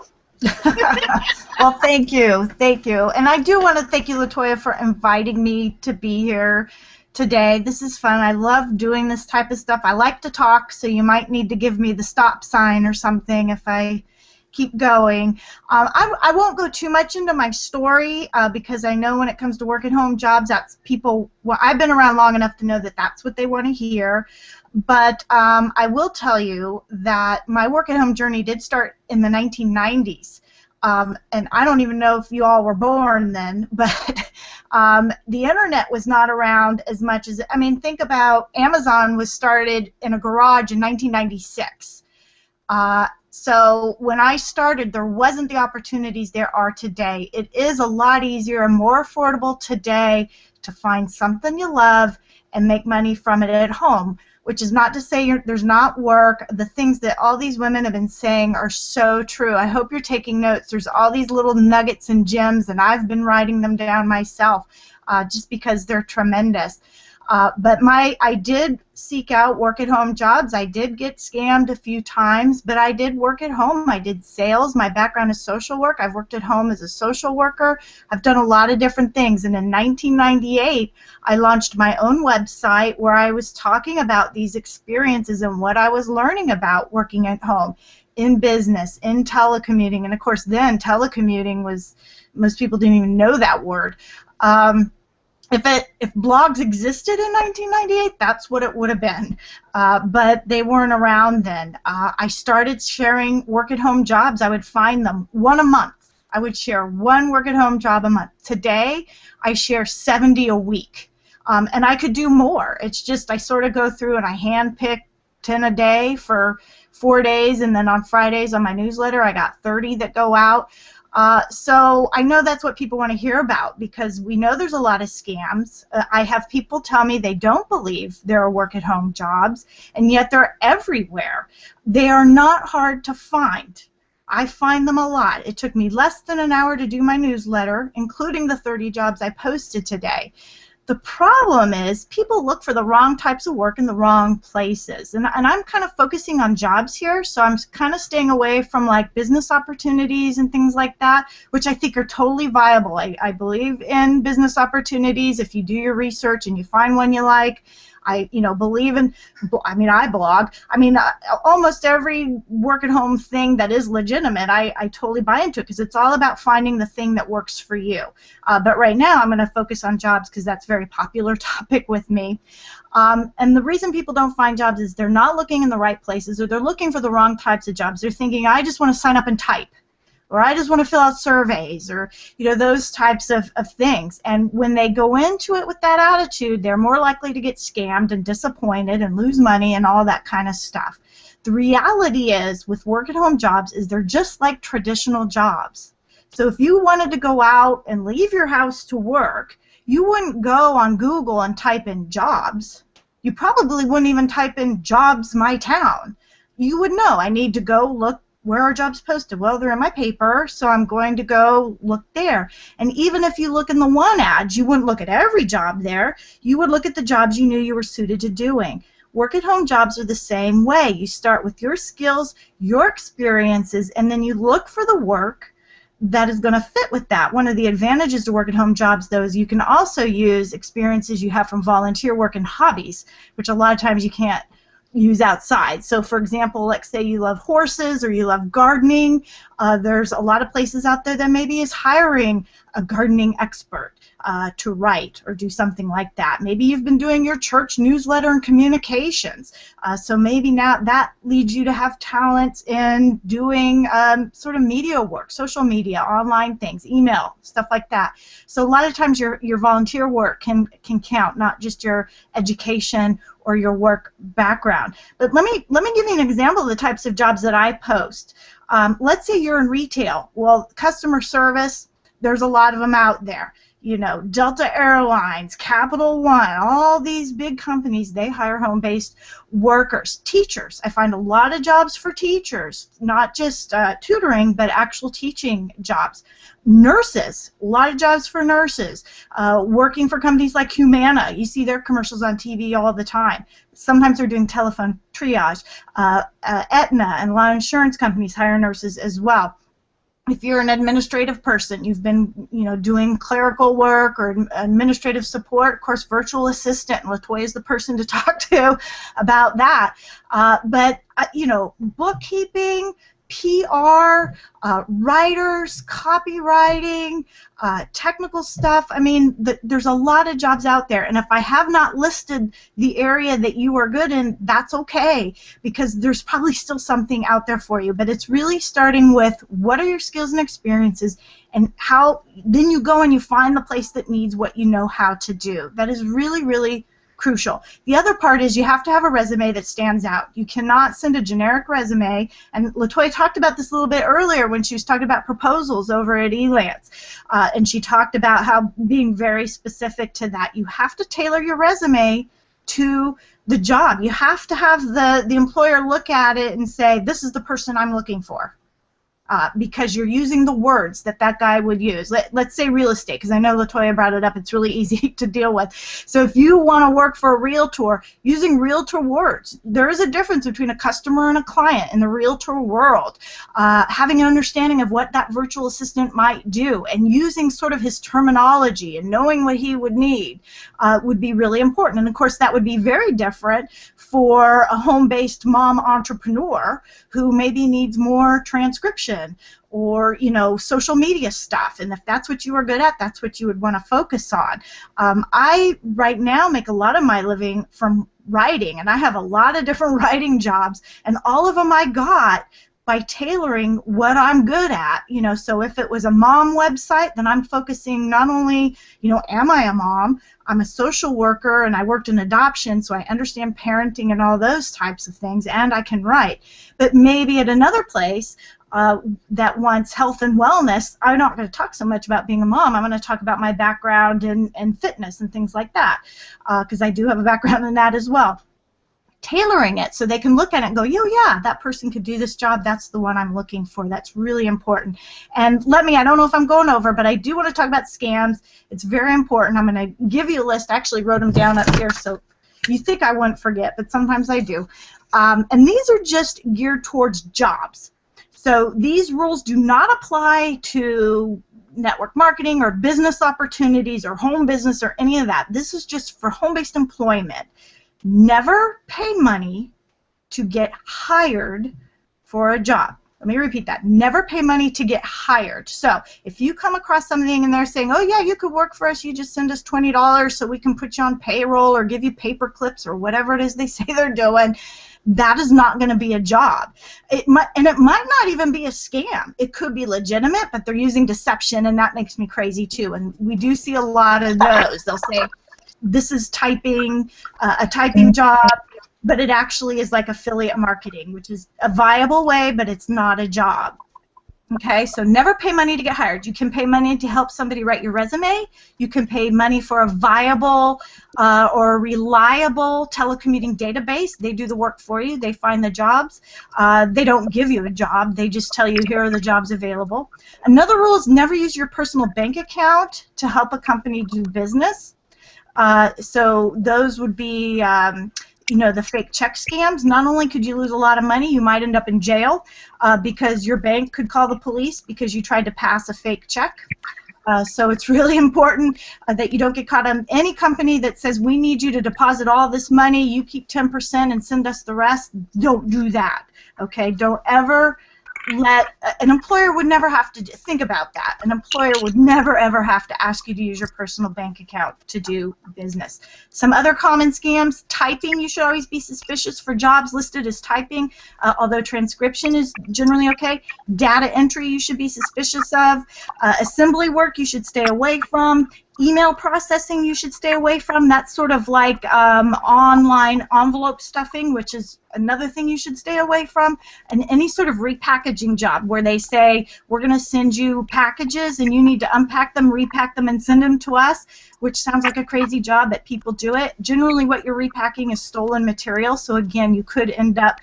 Well, thank you. Thank you. And I do want to thank you, Latoya, for inviting me to be here today. This is fun. I love doing this type of stuff. I like to talk, so you might need to give me the stop sign or something if I keep going. I won't go too much into my story because I know when it comes to work at home jobs, that's people, well, I've been around long enough to know that that's what they want to hear. But I will tell you that my work at home journey did start in the 1990s. And I don't even know if you all were born then, but the internet was not around as much as, I mean, think about Amazon was started in a garage in 1996. So when I started, there wasn't the opportunities there are today. It is a lot easier and more affordable today to find something you love and make money from it at home, which is not to say there's not work. The things that all these women have been saying are so true. I hope you're taking notes. There's all these little nuggets and gems, and I've been writing them down myself just because they're tremendous. But I did seek out work-at-home jobs. I did get scammed a few times, but I did work at home. I did sales. My background is social work. I've worked at home as a social worker. I've done a lot of different things. And in 1998, I launched my own website where I was talking about these experiences and what I was learning about working at home, in business, in telecommuting. And, of course, then telecommuting was, most people didn't even know that word. If blogs existed in 1998, that's what it would have been, but they weren't around then. I started sharing work-at-home jobs. I would find them one a month. I would share one work-at-home job a month. Today, I share 70 a week, and I could do more. It's just I sort of go through and I handpick 10 a day for 4 days, and then on Fridays on my newsletter, I got 30 that go out. So I know that's what people want to hear about because we know there's a lot of scams. I have people tell me they don't believe there are work-at-home jobs, and yet they're everywhere. They are not hard to find. I find them a lot. It took me less than an hour to do my newsletter, including the 30 jobs I posted today. The problem is people look for the wrong types of work in the wrong places. And I'm kind of focusing on jobs here, so I'm kind of staying away from like business opportunities and things like that, which I think are totally viable. I believe in business opportunities if you do your research and you find one you like. I believe in, I blog. Almost every work at home thing that is legitimate, I totally buy into it because it's all about finding the thing that works for you. But right now I'm going to focus on jobs because that's a very popular topic with me. And the reason people don't find jobs is they're not looking in the right places, or they're looking for the wrong types of jobs. They're thinking, I just want to sign up and type, or I just want to fill out surveys, or those types of things. And when they go into it with that attitude, they're more likely to get scammed and disappointed and lose money and all that kind of stuff. The reality is, with work-at-home jobs, is they're just like traditional jobs. So if you wanted to go out and leave your house to work, you wouldn't go on Google and type in jobs. You probably wouldn't even type in jobs my town. You would know, I need to go look. Where are jobs posted? Well, they're in my paper, so I'm going to go look there. And even if you look in the one ad, you wouldn't look at every job there. You would look at the jobs you knew you were suited to doing. Work-at-home jobs are the same way. You start with your skills, your experiences, and then you look for the work that is going to fit with that. One of the advantages to work-at-home jobs, though, is you can also use experiences you have from volunteer work and hobbies, which a lot of times you can't use outside. So for example, let's say you love horses or you love gardening. There's a lot of places out there that maybe is hiring a gardening expert to write or do something like that. Maybe you've been doing your church newsletter and communications. So maybe now that leads you to have talents in doing sort of media work, social media, online things, email, stuff like that. So a lot of times your volunteer work can count, not just your education or your work background. But let me give you an example of the types of jobs that I post. Let's say you're in retail. Well, customer service, there's a lot of them out there. Delta Airlines, Capital One, all these big companies, they hire home-based workers. Teachers, I find a lot of jobs for teachers, not just tutoring, but actual teaching jobs. Nurses, a lot of jobs for nurses. Working for companies like Humana, you see their commercials on TV all the time. Sometimes they're doing telephone triage. Aetna and a lot of insurance companies hire nurses as well. If you're an administrative person, you've been, doing clerical work or administrative support, of course, virtual assistant, and LaToya is the person to talk to about that. But bookkeeping, PR, writers, copywriting, technical stuff. There's a lot of jobs out there, and if I have not listed the area that you are good in, that's okay, because there's probably still something out there for you. But it's really starting with what are your skills and experiences, and how then you go and you find the place that needs what you know how to do. That is really, really crucial. The other part is you have to have a resume that stands out. You cannot send a generic resume, and LaToya talked about this a little bit earlier when she was talking about proposals over at Elance, and she talked about how being very specific to that. You have to tailor your resume to the job. You have to have the employer look at it and say, this is the person I'm looking for. Because you're using the words that guy would use. Let's say real estate, because I know LaToya brought it up. It's really easy to deal with. So if you want to work for a realtor, using realtor words. There is a difference between a customer and a client in the realtor world. Having an understanding of what that virtual assistant might do and using sort of his terminology and knowing what he would need would be really important. And of course that would be very different for a home-based mom entrepreneur who maybe needs more transcription or social media stuff, and if that's what you are good at, that's what you would want to focus on. I right now make a lot of my living from writing, and I have a lot of different writing jobs, and all of them I got by tailoring what I'm good at. So if it was a mom website, then I'm focusing not only, am I a mom, I'm a social worker, and I worked in adoption, so I understand parenting and all those types of things, and I can write. But maybe at another place that wants health and wellness, I'm not going to talk so much about being a mom. I'm going to talk about my background in fitness and things like that, because I do have a background in that as well. tailoring it so they can look at it and go, yeah, that person could do this job. That's the one I'm looking for. That's really important. And I don't know if I'm going over, but I do want to talk about scams. It's very important. I'm going to give you a list. I actually wrote them down up here, so you think I wouldn't forget, but sometimes I do. And these are just geared towards jobs. So these rules do not apply to network marketing or business opportunities or home business or any of that. This is just for home-based employment. Never pay money to get hired for a job. Let me repeat that. Never pay money to get hired. So if you come across something and they're saying, oh yeah, you could work for us, you just send us $20 so we can put you on payroll or give you paper clips or whatever it is they say they're doing, that is not going to be a job. It might not even be a scam. It could be legitimate, but they're using deception, and that makes me crazy too. And we do see a lot of those. They'll say, this is typing, a typing job, but it actually is like affiliate marketing, which is a viable way, but it's not a job. Okay, so never pay money to get hired. You can pay money to help somebody write your resume. You can pay money for a viable or reliable telecommuting database. They do the work for you. They find the jobs. They don't give you a job. They just tell you, here are the jobs available. Another rule is never use your personal bank account to help a company do business. So those would be the fake check scams. Not only could you lose a lot of money, you might end up in jail because your bank could call the police because you tried to pass a fake check. So it's really important that you don't get caught on any company that says, we need you to deposit all this money, you keep 10% and send us the rest. Don't do that. Okay? Don't ever an employer would never have to think about that. An employer would never ever have to ask you to use your personal bank account to do business. Some other common scams: typing. You should always be suspicious for jobs listed as typing, although transcription is generally okay. Data entry you should be suspicious of. Assembly work you should stay away from. Email processing you should stay away from. That's sort of like online envelope stuffing, which is another thing you should stay away from. And any sort of repackaging job where they say, we're going to send you packages and you need to unpack them, repack them, and send them to us, which sounds like a crazy job, but people do it. Generally what you're repacking is stolen material, so again, you could end up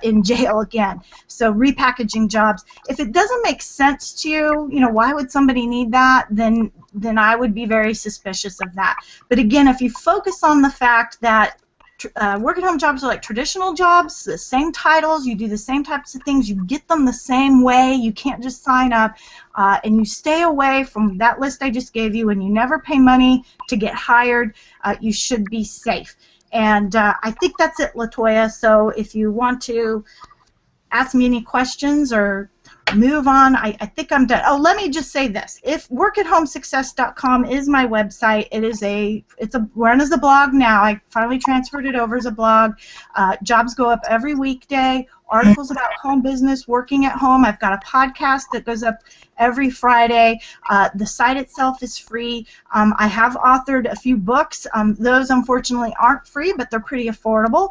in jail again. So repackaging jobs. If it doesn't make sense to you, why would somebody need that, then I would be very suspicious of that. But again, if you focus on the fact that work-at-home jobs are like traditional jobs, the same titles, you do the same types of things, you get them the same way, you can't just sign up, and you stay away from that list I just gave you, and you never pay money to get hired, you should be safe. And I think that's it, LaToya. So if you want to ask me any questions or move on, I think I'm done. Oh, let me just say this. If workathomesuccess.com is my website, it's run as a blog now. I finally transferred it over as a blog. Jobs go up every weekday. Articles about home business, working at home. I've got a podcast that goes up every Friday. The site itself is free. I have authored a few books. Those, unfortunately, aren't free, but they're pretty affordable.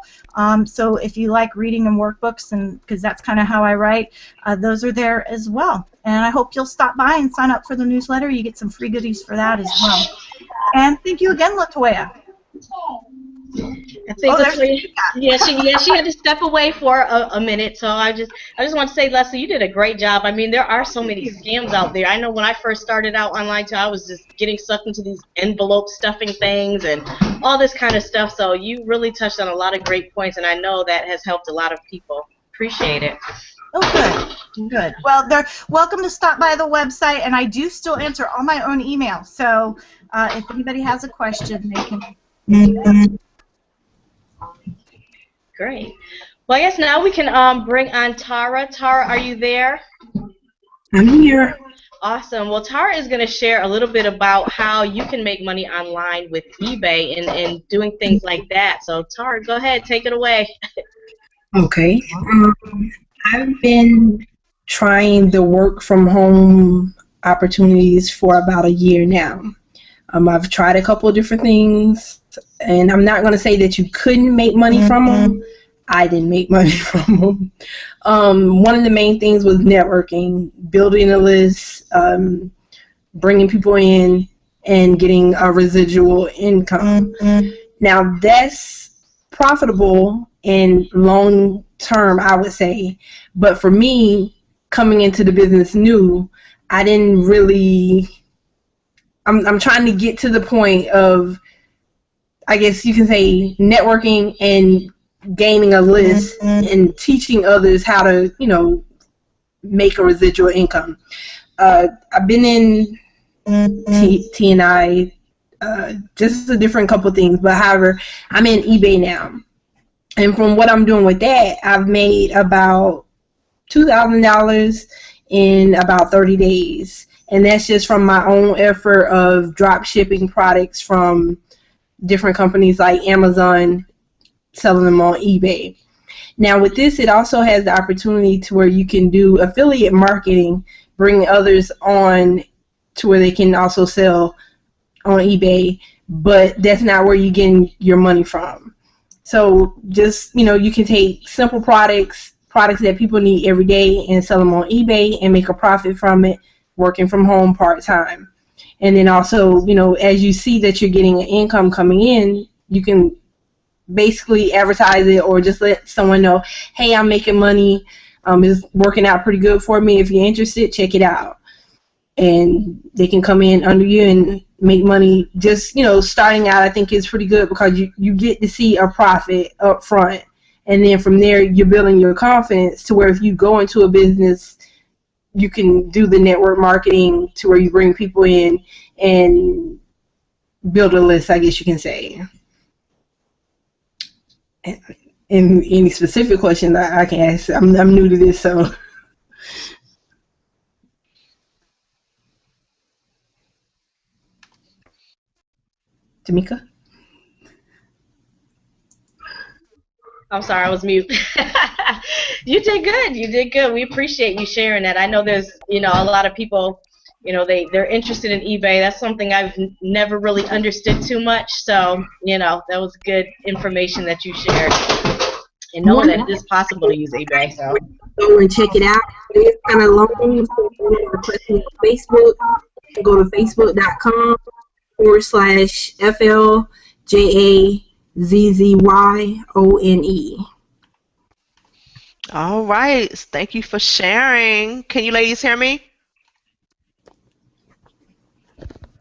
So if you like reading and workbooks, and because that's kind of how I write, those are there as well. And I hope you'll stop by and sign up for the newsletter. You get some free goodies for that as well. And thank you again, LaToya. I think Latoya, she had to step away for a minute, so I just want to say, Leslie, you did a great job. I mean, there are so many scams out there. I know when I first started out online too, I was just getting sucked into these envelope stuffing things and all this kind of stuff, so you really touched on a lot of great points, and I know that has helped a lot of people. Appreciate it. Oh, good. Good. Well, they're welcome to stop by the website, and I do still answer all my own emails, so if anybody has a question, they can. Great. Well, I guess now we can bring on Tara. Tara, are you there? I'm here. Awesome. Well, Tara is going to share a little bit about how you can make money online with eBay and doing things like that. So, Tara, go ahead. Take it away. Okay. I've been trying the work from home opportunities for about a year now. I've tried a couple of different things, and I'm not going to say that you couldn't make money from them. I didn't make money from them. One of the main things was networking, building a list, bringing people in, and getting a residual income. Now, that's profitable and long term, I would say. But for me, coming into the business new, I didn't really. I'm trying to get to the point of, I guess you can say, networking and gaining a list and teaching others how to, make a residual income. I've been in T and I, just a different couple things, but however, I'm in eBay now, and from what I'm doing with that, I've made about $2,000 in about 30 days, and that's just from my own effort of drop shipping products from different companies like Amazon, selling them on eBay. Now with this, it also has the opportunity to where you can do affiliate marketing, bring others on to where they can also sell on eBay, but that's not where you're getting your money from. So just, you can take simple products that people need every day, and sell them on eBay and make a profit from it, working from home part-time. And then also, as you see that you're getting an income coming in, you can basically advertise it or just let someone know, hey, I'm making money. It's working out pretty good for me. If you're interested, check it out. And they can come in under you and make money. Just, starting out, I think is pretty good because you get to see a profit up front. And then from there, you're building your confidence to where if you go into a business, you can do the network marketing to where you bring people in and build a list, I guess you can say. In any specific question that I can ask, I'm new to this, so. Tamyka? I'm sorry, I was mute. You did good. You did good. We appreciate you sharing that. I know there's, a lot of people, they're interested in eBay. That's something I've never really understood too much. So, that was good information that you shared. And knowing One that it is possible to use eBay. So, go and check it out. It's kind of long, so if you want to request me on Facebook, go to facebook.com/FLJAZZYONE. All right. Thank you for sharing. Can you ladies hear me?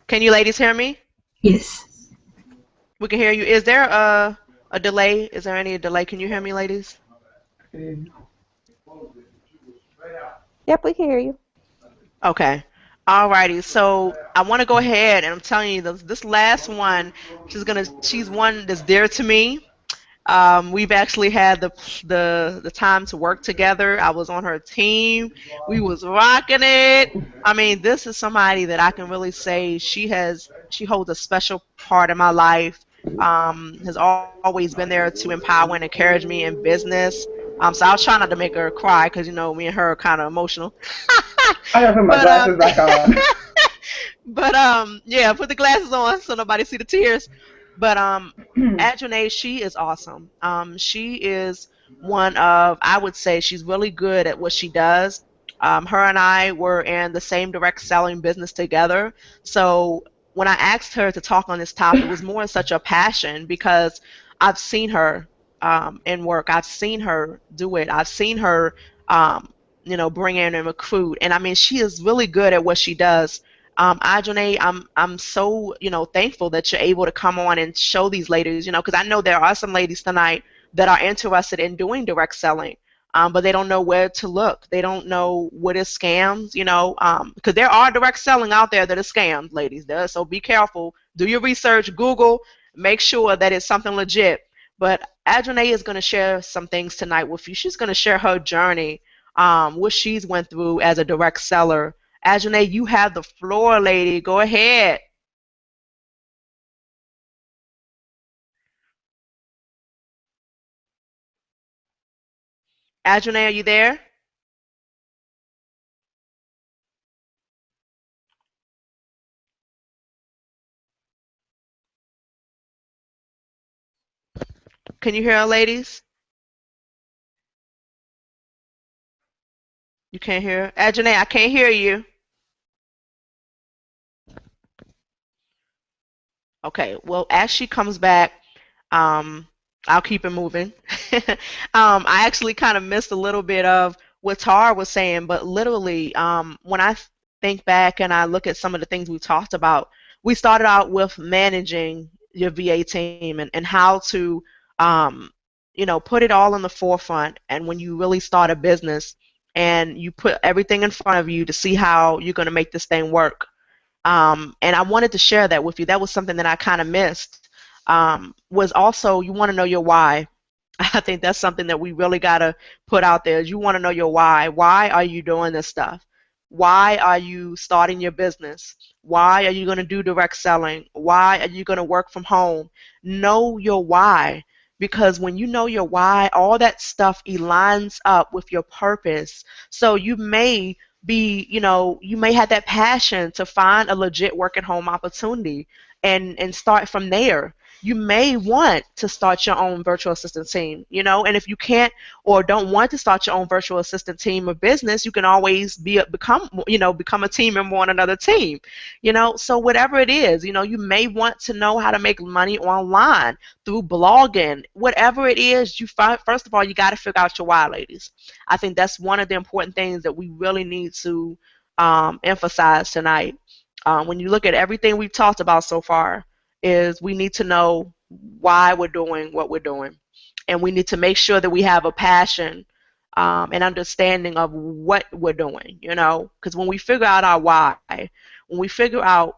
Can you ladies hear me? Yes. We can hear you. Is there a delay? Is there any delay? Can you hear me, ladies? Yep, we can hear you. Okay. Alrighty. So I want to go ahead and I'm telling you this last one, she's one that's dear to me. We've actually had the time to work together. I was on her team. We was rocking it. I mean, this is somebody that I can really say she holds a special part in my life. Has always been there to empower and encourage me in business. So I was trying not to make her cry because me and her are kind of emotional. I gotta put my but glasses back on. but yeah, put the glasses on so nobody see the tears. But Adjanae, she is awesome. She is one of, I would say she's really good at what she does. Her and I were in the same direct selling business together. So when I asked her to talk on this topic, it was more such a passion because I've seen her in work. I've seen her do it. I've seen her, bring in and recruit. And I mean, she is really good at what she does. Ajane, I'm so thankful that you're able to come on and show these ladies, because I know there are some ladies tonight that are interested in doing direct selling, but they don't know where to look. They don't know what is scams, because there are direct selling out there that is scams, ladies. So be careful. Do your research. Google. Make sure that it's something legit. But Ajane is going to share some things tonight with you. She's going to share her journey, what she's went through as a direct seller. Ajane, you have the floor, lady. Go ahead. Ajane, are you there? Can you hear her, ladies? You can't hear her? Ajane, I can't hear you. Okay, well, as she comes back, um, I'll keep it moving. I actually kind of missed a little bit of what Tara was saying, but literally, when I think back and I look at some of the things we talked about, we started out with managing your VA team and how to, um, put it all in the forefront. And when you really start a business and you put everything in front of you to see how you're going to make this thing work. And I wanted to share that with you. That was something that I kind of missed. Was also you want to know your why. I think that's something that we really got to put out there. Is you want to know your why. Why are you doing this stuff? Why are you starting your business? Why are you going to do direct selling? Why are you going to work from home? Know your why. Because when you know your why, all that stuff aligns up with your purpose. So you may you may have that passion to find a legit work at home opportunity and start from there. You may want to start your own virtual assistant team, and if you can't or don't want to start your own virtual assistant team or business, you can always become a team member on another team, so whatever it is, you may want to know how to make money online through blogging. Whatever it is, you find, first of all, you got to figure out your why, ladies. I think that's one of the important things that we really need to emphasize tonight. When you look at everything we've talked about so far, is we need to know why we're doing what we're doing, and we need to make sure that we have a passion and understanding of what we're doing. Because when we figure out our why, when we figure out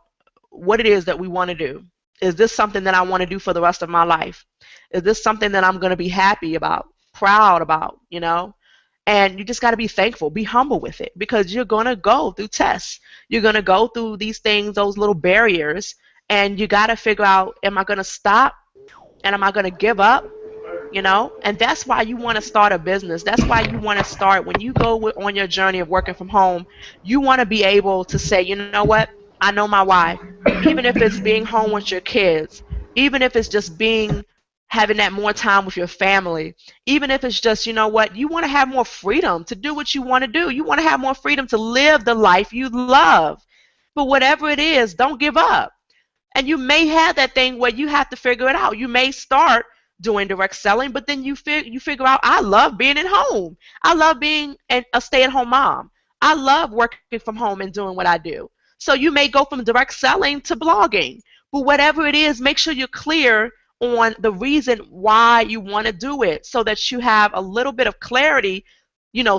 what it is that we want to do, is this something that I want to do for the rest of my life? Is this something that I'm going to be happy about, proud about? And you just got to be thankful, be humble with it, because you're going to go through tests. You're going to go through these things, those little barriers, and you got to figure out, am I going to stop and am I going to give up? And that's why you want to start a business. That's why you want to start when you go on your journey of working from home. You want to be able to say, you know what, I know my why. Even if it's being home with your kids, even if it's just being having that more time with your family, even if it's just, what, you want to have more freedom to do what you want to do. You want to have more freedom to live the life you love. But whatever it is, don't give up. And you may have that thing where you have to figure it out. You may start doing direct selling, but then you figure out, I love being at home. I love being a stay-at-home mom. I love working from home and doing what I do. So you may go from direct selling to blogging. But whatever it is, make sure you're clear on the reason why you want to do it, so that you have a little bit of clarity,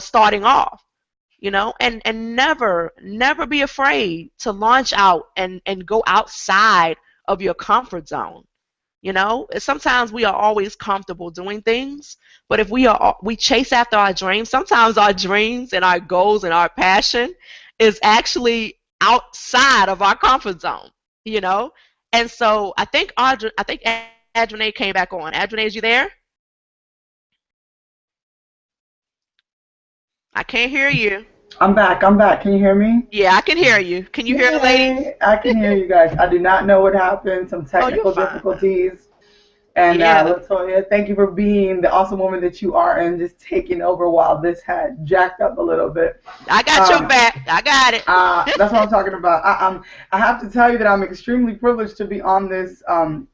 starting off. And never be afraid to launch out and go outside of your comfort zone. Sometimes we are always comfortable doing things, but if we chase after our dreams, sometimes our dreams and our goals and our passion is actually outside of our comfort zone. you know and so I think Adrienne came back on. Adrienne, is you there? I can't hear you. I'm back. I'm back. Can you hear me? Yeah, I can hear you. Can you hear the ladies? Yay! I can hear you guys. I do not know what happened. Some Oh, you're technical fine. difficulties. And Yeah, Latoya, thank you for being the awesome woman that you are and just taking over while this had jacked up a little bit. I got your Um, back. I got that's what I'm it. talking about. I have to tell you that I'm extremely privileged to be on this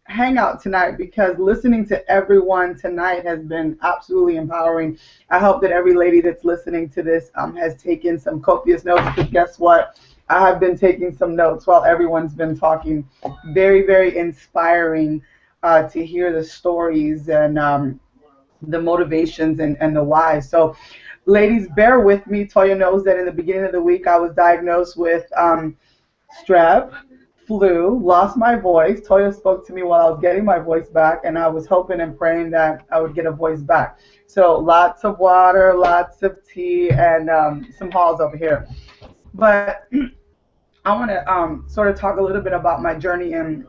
hangout tonight, because listening to everyone tonight has been absolutely empowering. I hope that every lady that's listening to this has taken some copious notes, because guess what? I have been taking some notes while everyone's been talking. Very, very inspiring to hear the stories and the motivations and the why. So, ladies, bear with me. Toya knows that in the beginning of the week I was diagnosed with strep, flu, lost my voice. Toya spoke to me while I was getting my voice back, and I was hoping and praying that I would get a voice back. So, lots of water, lots of tea, and some halls over here. But I want to sort of talk a little bit about my journey in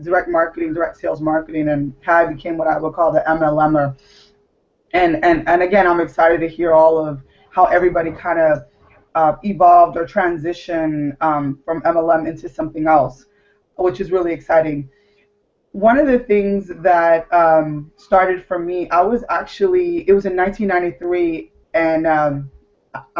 direct marketing, direct sales marketing, and how I became what I would call the MLMer. And again, I'm excited to hear all of how everybody kind of evolved or transitioned from MLM into something else, which is really exciting. One of the things that started for me, it was in 1993, and I'm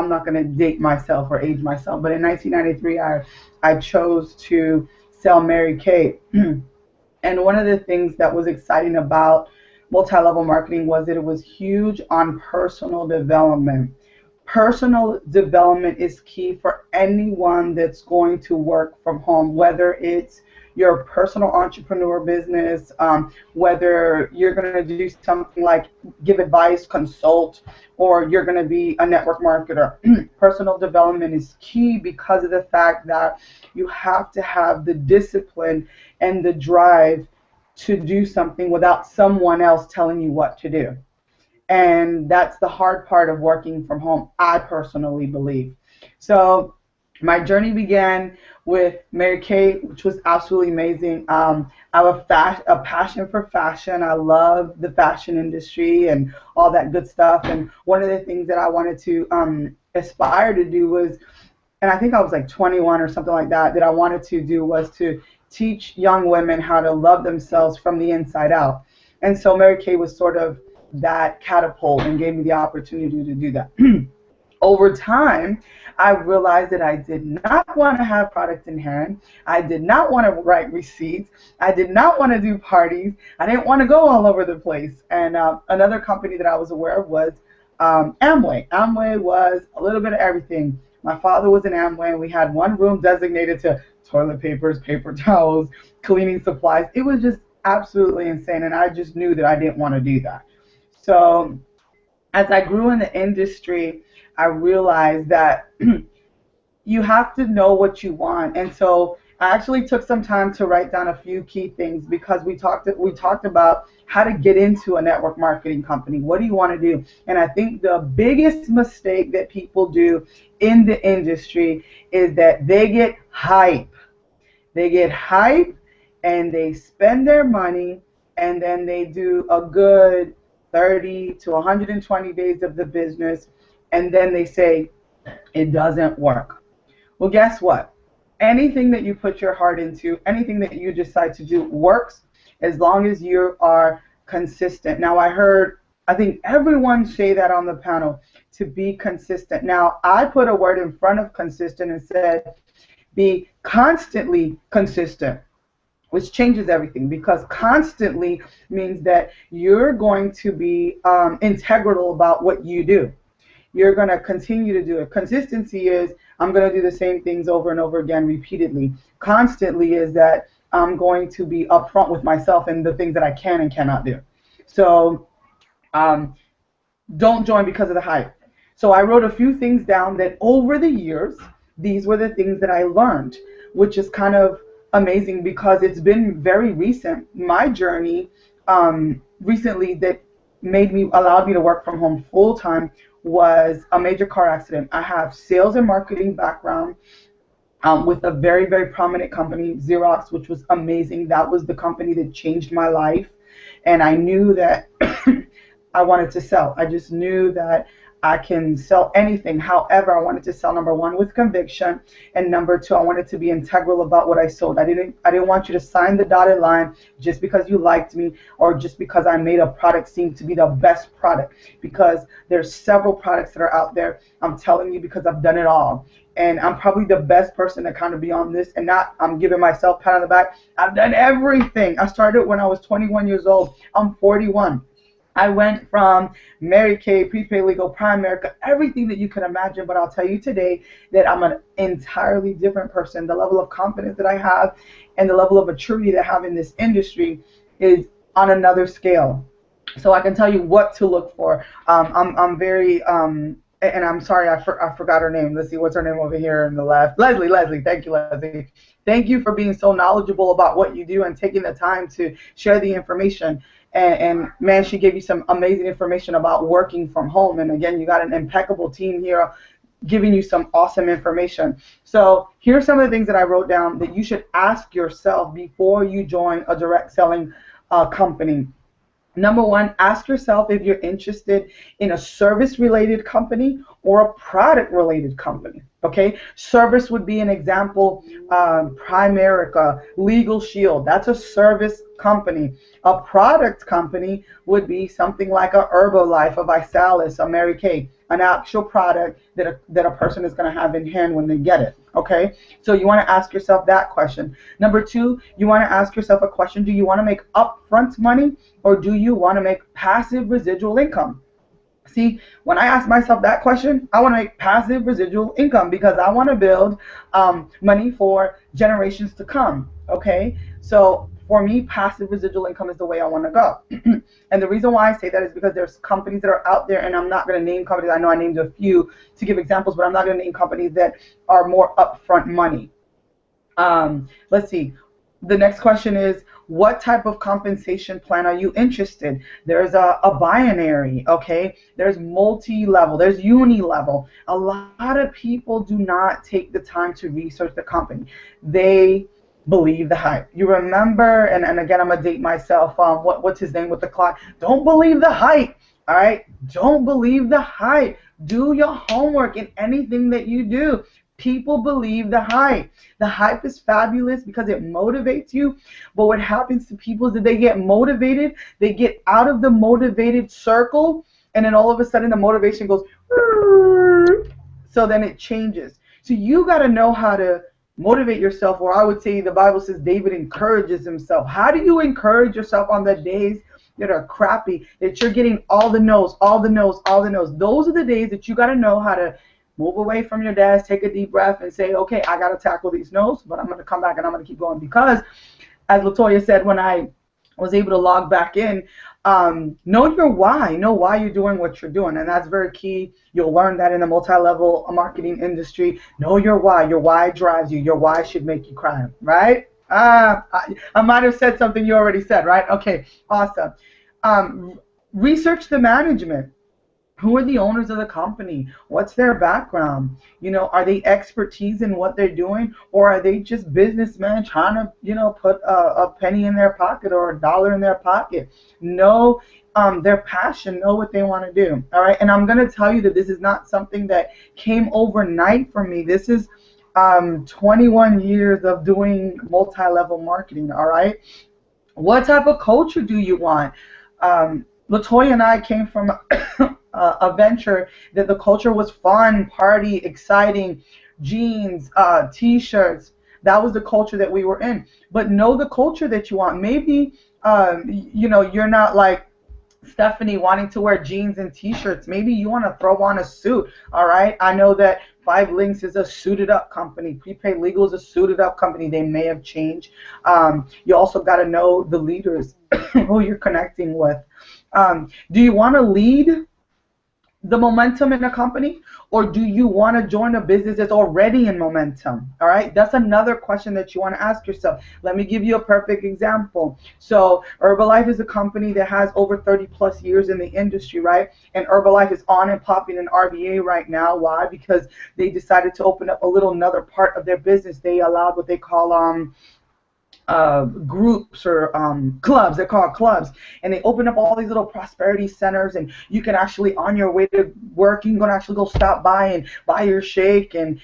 not going to date myself or age myself, but in 1993, I chose to sell Mary Kay. And one of the things that was exciting about multi-level marketing was that it was huge on personal development. Personal development is key for anyone that's going to work from home, whether it's your personal entrepreneur business, whether you're going to do something like give advice, consult, or you're going to be a network marketer. Personal development is key because of the fact that you have to have the discipline and the drive to do something without someone else telling you what to do. And that's the hard part of working from home, I personally believe. So my journey began with Mary Kay, which was absolutely amazing. I have a passion for fashion. I love the fashion industry and all that good stuff. And one of the things that I wanted to aspire to do was, and I think I was like 21 or something like that, that I wanted to do was to teach young women how to love themselves from the inside out. And so Mary Kay was sort of that catapult and gave me the opportunity to do that. Over time, I realized that I did not want to have products in hand. I did not want to write receipts. I did not want to do parties. I didn't want to go all over the place. And another company that I was aware of was Amway. Amway was a little bit of everything. My father was in Amway, and we had one room designated to toilet papers, paper towels, cleaning supplies. It was just absolutely insane, and I just knew that I didn't want to do that. So as I grew in the industry, I realized that you have to know what you want. And so I actually took some time to write down a few key things because we talked about how to get into a network marketing company. What do you want to do? And I think the biggest mistake that people do in the industry is that they get hype. They get hype and they spend their money, and then they do a good 30 to 120 days of the business, and then they say it doesn't work. Well, guess what? Anything that you put your heart into, anything that you decide to do works as long as you are consistent. Now, I think everyone say that on the panel, to be consistent. Now, I put a word in front of consistent and said be constantly consistent, which changes everything because constantly means that you're going to be integral about what you do. You're going to continue to do it. Consistency is I'm going to do the same things over and over again repeatedly. Constantly is that I'm going to be upfront with myself and the things that I can and cannot do. So um, don't join because of the hype. So I wrote a few things down that over the years, these were the things that I learned, which is kind of amazing because it's been very recent. My journey recently that allowed me to work from home full time was a major car accident. I have sales and marketing background with a very, very prominent company, Xerox, which was amazing. That was the company that changed my life. And I knew that I wanted to sell. I just knew that I can sell anything. However, I wanted to sell, number one, with conviction, and number two, I wanted to be integral about what I sold. I didn't want you to sign the dotted line just because you liked me or just because I made a product seem to be the best product, because there's several products that are out there. I'm telling you because I've done it all. And I'm probably the best person to kind of be on this, and not I'm giving myself a pat on the back. I've done everything. I started when I was 21 years old. I'm 41. I went from Mary Kay, Prepaid Legal, Prime America, everything that you can imagine. But I'll tell you today that I'm an entirely different person. The level of confidence that I have and the level of maturity that I have in this industry is on another scale. So I can tell you what to look for. I'm very, and I'm sorry, I forgot her name. Let's see, what's her name over here in the left? Leslie. Thank you, Leslie. Thank you for being so knowledgeable about what you do and taking the time to share the information. And man, she gave you some amazing information about working from home. And again, you got an impeccable team here giving you some awesome information. So here's some of the things that I wrote down that you should ask yourself before you join a direct selling company. Number one, ask yourself if you're interested in a service-related company or a product related company. Okay, service would be an example. Primerica, Legal Shield, that's a service company. A product company would be something like a Herbalife, a Visalis, a Mary Kay, an actual product that a person is going to have in hand when they get it. Okay, so you want to ask yourself that question. Number two, you want to ask yourself a question: do you want to make upfront money, or do you want to make passive residual income? See, when I ask myself that question, I want to make passive residual income because I want to build money for generations to come. Okay, so for me, passive residual income is the way I want to go. And the reason why I say that is because there's companies that are out there, and I'm not going to name companies. I know I named a few to give examples, but I'm not going to name companies that are more upfront money. Let's see. The next question is, what type of compensation plan are you interested? There's a binary, okay? There's multi-level, there's uni-level. A lot of people do not take the time to research the company. They believe the hype. You remember, and again, I'm gonna date myself. What's his name with the clock? Don't believe the hype. All right, don't believe the hype. Do your homework in anything that you do. People believe the hype. The hype is fabulous because it motivates you. But what happens to people is that they get motivated, they get out of the motivated circle, and then all of a sudden the motivation goes, so then it changes. So you got to know how to motivate yourself, or I would say the Bible says David encourages himself. How do you encourage yourself on the days that are crappy, that you're getting all the no's, all the no's, all the no's? Those are the days that you got to know how to move away from your desk, take a deep breath, and say, okay, I got to tackle these no's, but I'm going to come back and I'm going to keep going. Because, as Latoya said, when I was able to log back in, know your why. Know why you're doing what you're doing, and that's very key. You'll learn that in the multi-level marketing industry. Know your why. Your why drives you. Your why should make you cry, right? I might have said something you already said, right? Okay, awesome. Research the management. Who are the owners of the company? What's their background? Are they expertise in what they're doing, or are they just businessmen trying to, put a penny in their pocket or a dollar in their pocket? Know their passion, know what they want to do. All right, and I'm going to tell you that this is not something that came overnight for me. This is 21 years of doing multi-level marketing. All right, what type of culture do you want? Latoya and I came from a venture that the culture was fun, party, exciting, jeans, t-shirts. That was the culture that we were in. But know the culture that you want. Maybe, you're not like Stephanie wanting to wear jeans and t-shirts. Maybe you want to throw on a suit. All right. I know that 5 Links is a suited up company. Prepaid Legal is a suited up company. They may have changed. You also got to know the leaders who you're connecting with. Do you want to lead the momentum in a company, or do you want to join a business that's already in momentum? All right, that's another question that you want to ask yourself. Let me give you a perfect example. So Herbalife is a company that has over 30 plus years in the industry, right? And Herbalife is on and popping in RBA right now. Why? Because they decided to open up a little another part of their business. They allowed what they call groups or clubs. They're called clubs, and they open up all these little prosperity centers, and you can actually, on your way to work, you can actually go stop by and buy your shake, and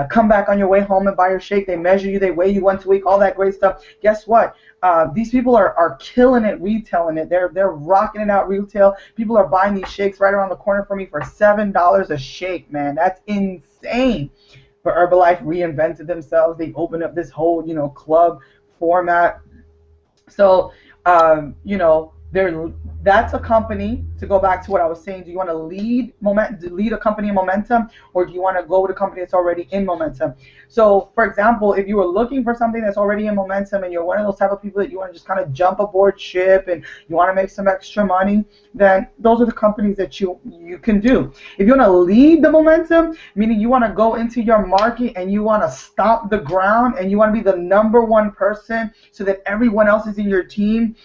come back on your way home and buy your shake. They measure you, they weigh you once a week, all that great stuff. Guess what? These people are killing it, retailing it. They're rocking it out retail. People are buying these shakes right around the corner from me for $7 a shake, man. That's insane. But Herbalife reinvented themselves. They opened up this whole, club format. So, that's a company. To go back to what I was saying, do you want to lead a company in momentum, or do you want to go with a company that's already in momentum? So, for example, if you were looking for something that's already in momentum, and you're one of those type of people that you want to just kind of jump aboard ship and you want to make some extra money, then those are the companies that you can do. If you want to lead the momentum, meaning you want to go into your market and you want to stomp the ground and you want to be the number one person so that everyone else is in your team,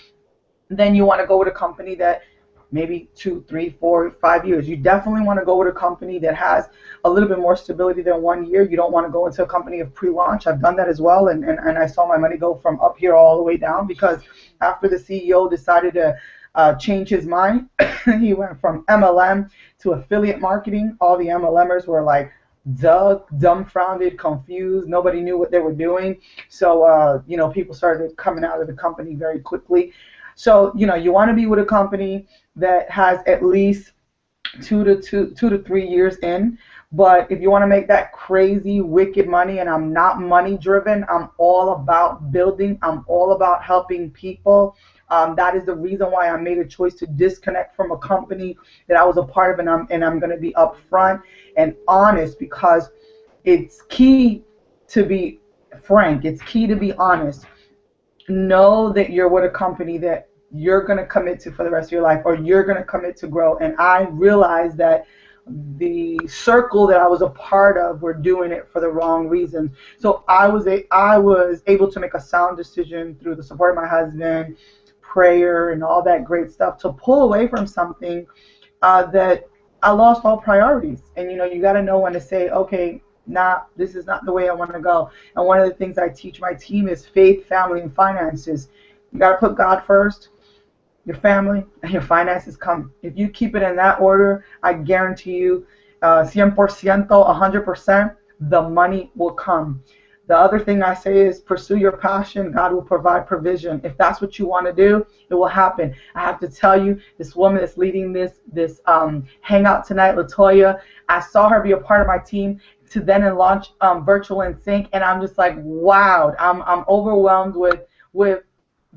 then you want to go with a company that maybe 2, 3, 4, 5 years. You definitely want to go with a company that has a little bit more stability than 1 year. You don't want to go into a company of pre-launch. I've done that as well, and I saw my money go from up here all the way down because after the CEO decided to changed his mind. He went from MLM to affiliate marketing. All the MLMers were like dumbfounded, confused. Nobody knew what they were doing. So, people started coming out of the company very quickly. So, you want to be with a company that has at least 2 to 3 years in. But if you want to make that crazy, wicked money, and I'm not money driven, I'm all about building, I'm all about helping people. That is the reason why I made a choice to disconnect from a company that I was a part of, and I'm going to be upfront and honest, because it's key to be frank. It's key to be honest. Know that you're with a company that you're going to commit to for the rest of your life, or you're going to commit to grow. And I realized that the circle that I was a part of were doing it for the wrong reasons. So I was able to make a sound decision through the support of my husband, prayer, and all that great stuff, to pull away from something that I lost all priorities. And you got to know when to say, okay, nah, this is not the way I want to go. And one of the things I teach my team is faith, family, and finances. You got to put God first, your family, and your finances come. If you keep it in that order, I guarantee you, 100%, 100%, the money will come. The other thing I say is pursue your passion. God will provide provision. If that's what you want to do, it will happen. I have to tell you, this woman that's leading this hangout tonight, Latoya, I saw her be a part of my team to then launch Virtual in Sync, and I'm just like, wow. I'm overwhelmed with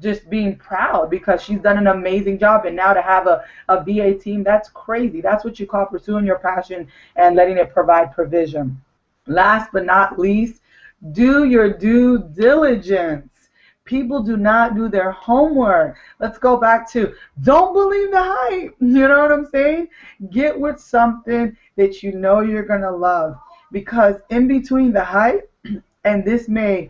just being proud, because she's done an amazing job. And now to have a VA team, that's crazy. That's what you call pursuing your passion and letting it provide provision. Last but not least, do your due diligence. People do not do their homework. Let's go back to, don't believe the hype. You know what I'm saying? Get with something that you know you're going to love. Because in between the hype, and this may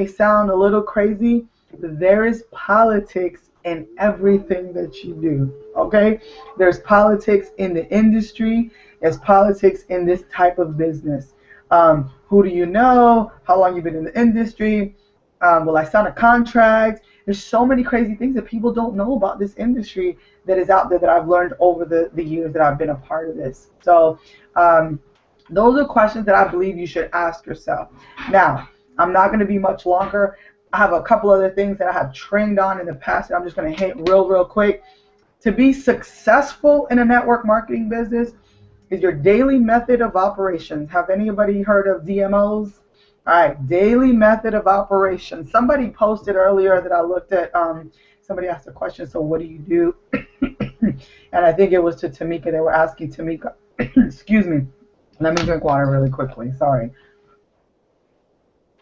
sound a little crazy, there is politics in everything that you do. Okay? There's politics in the industry. There's politics in this type of business. Who do you know? How long you've been in the industry? Will I sign a contract? There's so many crazy things that people don't know about this industry that is out there, that I've learned over the years that I've been a part of this. So those are questions that I believe you should ask yourself. Now, I'm not going to be much longer. I have a couple other things that I have trained on in the past that I'm just going to hit real quick. To be successful in a network marketing business is your daily method of operations. Have anybody heard of DMOs? All right, daily method of operation. Somebody posted earlier that I looked at, somebody asked a question, so what do you do? And I think it was to Tamyka. They were asking Tamyka, excuse me. Let me drink water really quickly. Sorry.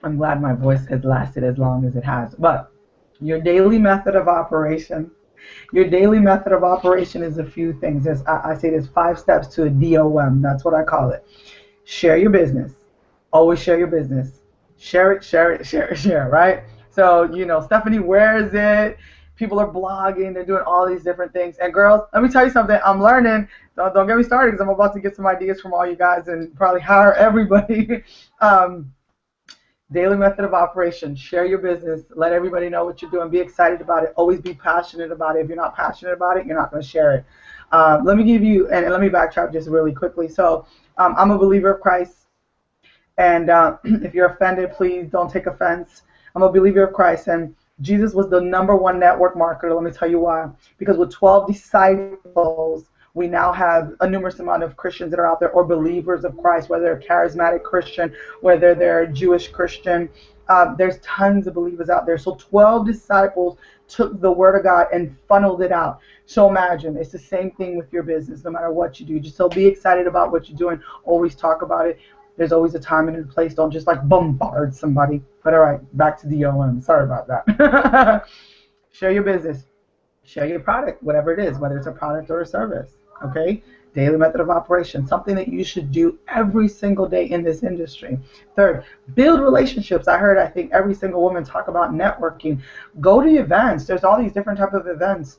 I'm glad my voice has lasted as long as it has. But your daily method of operation. Your daily method of operation is a few things. I say there's 5 steps to a DOM. That's what I call it. Share your business. Always share your business. Share it, right? So, Stephanie wears it. People are blogging. They're doing all these different things. And girls, let me tell you something. I'm learning. Don't get me started, because I'm about to get some ideas from all you guys and probably hire everybody. Daily method of operation. Share your business. Let everybody know what you're doing. Be excited about it. Always be passionate about it. If you're not passionate about it, you're not going to share it. Let me give you, and let me backtrack just really quickly. So I'm a believer of Christ. And if you're offended, please don't take offense. I'm a believer of Christ. And Jesus was the #1 network marketer. Let me tell you why. Because with 12 disciples, we now have a numerous amount of Christians that are out there, or believers of Christ, whether they're charismatic Christian, whether they're Jewish Christian. There's tons of believers out there. So 12 disciples took the word of God and funneled it out. So imagine, it's the same thing with your business, no matter what you do. Just so be excited about what you're doing. Always talk about it. There's always a time and a place. Don't just like bombard somebody. But all right, back to DOM. Sorry about that. Share your business. Share your product, whatever it is, whether it's a product or a service. Okay? Daily method of operation, something that you should do every single day in this industry. Third, build relationships. I think every single woman talk about networking. Go to events. There's all these different type of events.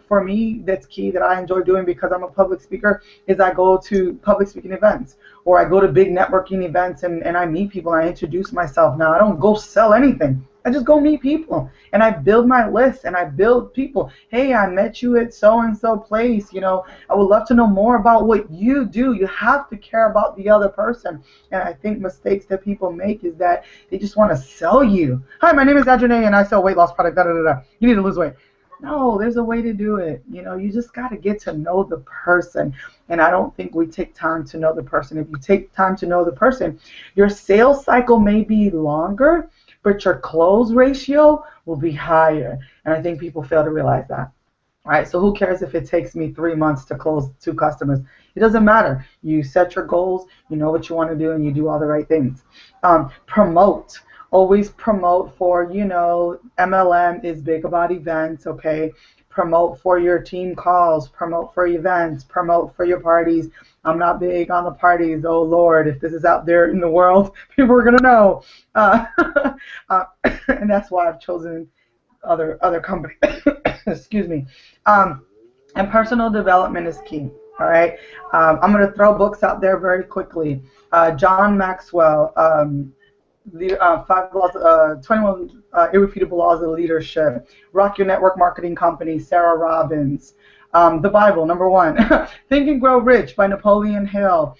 For me, that's key that I enjoy doing, because I'm a public speaker, is I go to public speaking events, or I go to big networking events, and I meet people and I introduce myself. Now, I don't go sell anything. I just go meet people and I build my list and I build people. Hey, I met you at so and so place. I would love to know more about what you do. You have to care about the other person. And I think mistakes that people make is that they just want to sell you. Hi, my name is Adrene and I sell weight loss products. Da, da, da, da. You need to lose weight. No, there's a way to do it. You just got to get to know the person. And I don't think we take time to know the person. If you take time to know the person, your sales cycle may be longer, but your close ratio will be higher. And I think people fail to realize that. All right, so who cares if it takes me 3 months to close 2 customers? It doesn't matter. You set your goals, you know what you want to do, and you do all the right things. Promote. Always promote for, MLM is big about events, okay? Promote for your team calls, promote for events, promote for your parties. I'm not big on the parties. Oh, Lord, if this is out there in the world, people are going to know. Uh, uh, and that's why I've chosen other companies. Excuse me. Um, and personal development is key. All right. I'm going to throw books out there very quickly. John Maxwell, the 21 irrefutable laws of leadership. Rock Your Network Marketing Company, Sarah Robbins. The Bible, number one. Think and Grow Rich by Napoleon Hill.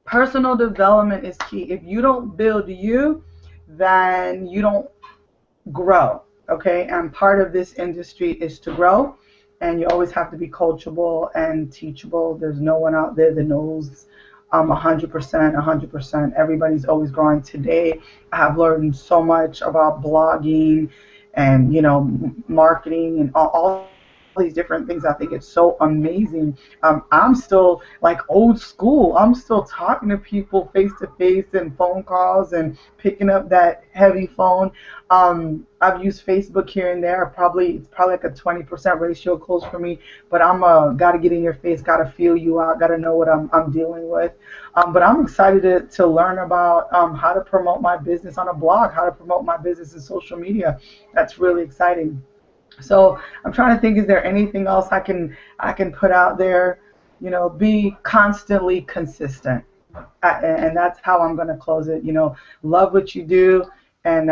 Personal development is key. If you don't build you, then you don't grow. Okay, and part of this industry is to grow, and you always have to be coachable and teachable. There's no one out there that knows 100%, 100%. Everybody's always growing. Today, I have learned so much about blogging and marketing and all these different things. I think it's so amazing. I'm still like old school. I'm still talking to people face to face and phone calls and picking up that heavy phone. I've used Facebook here and there. It's probably like a 20% ratio close for me. But I'm gotta get in your face, gotta feel you out, gotta know what I'm dealing with. But I'm excited to learn about how to promote my business on a blog, how to promote my business in social media. That's really exciting. So I'm trying to think, is there anything else I can put out there? Be constantly consistent. And that's how I'm going to close it. Love what you do, and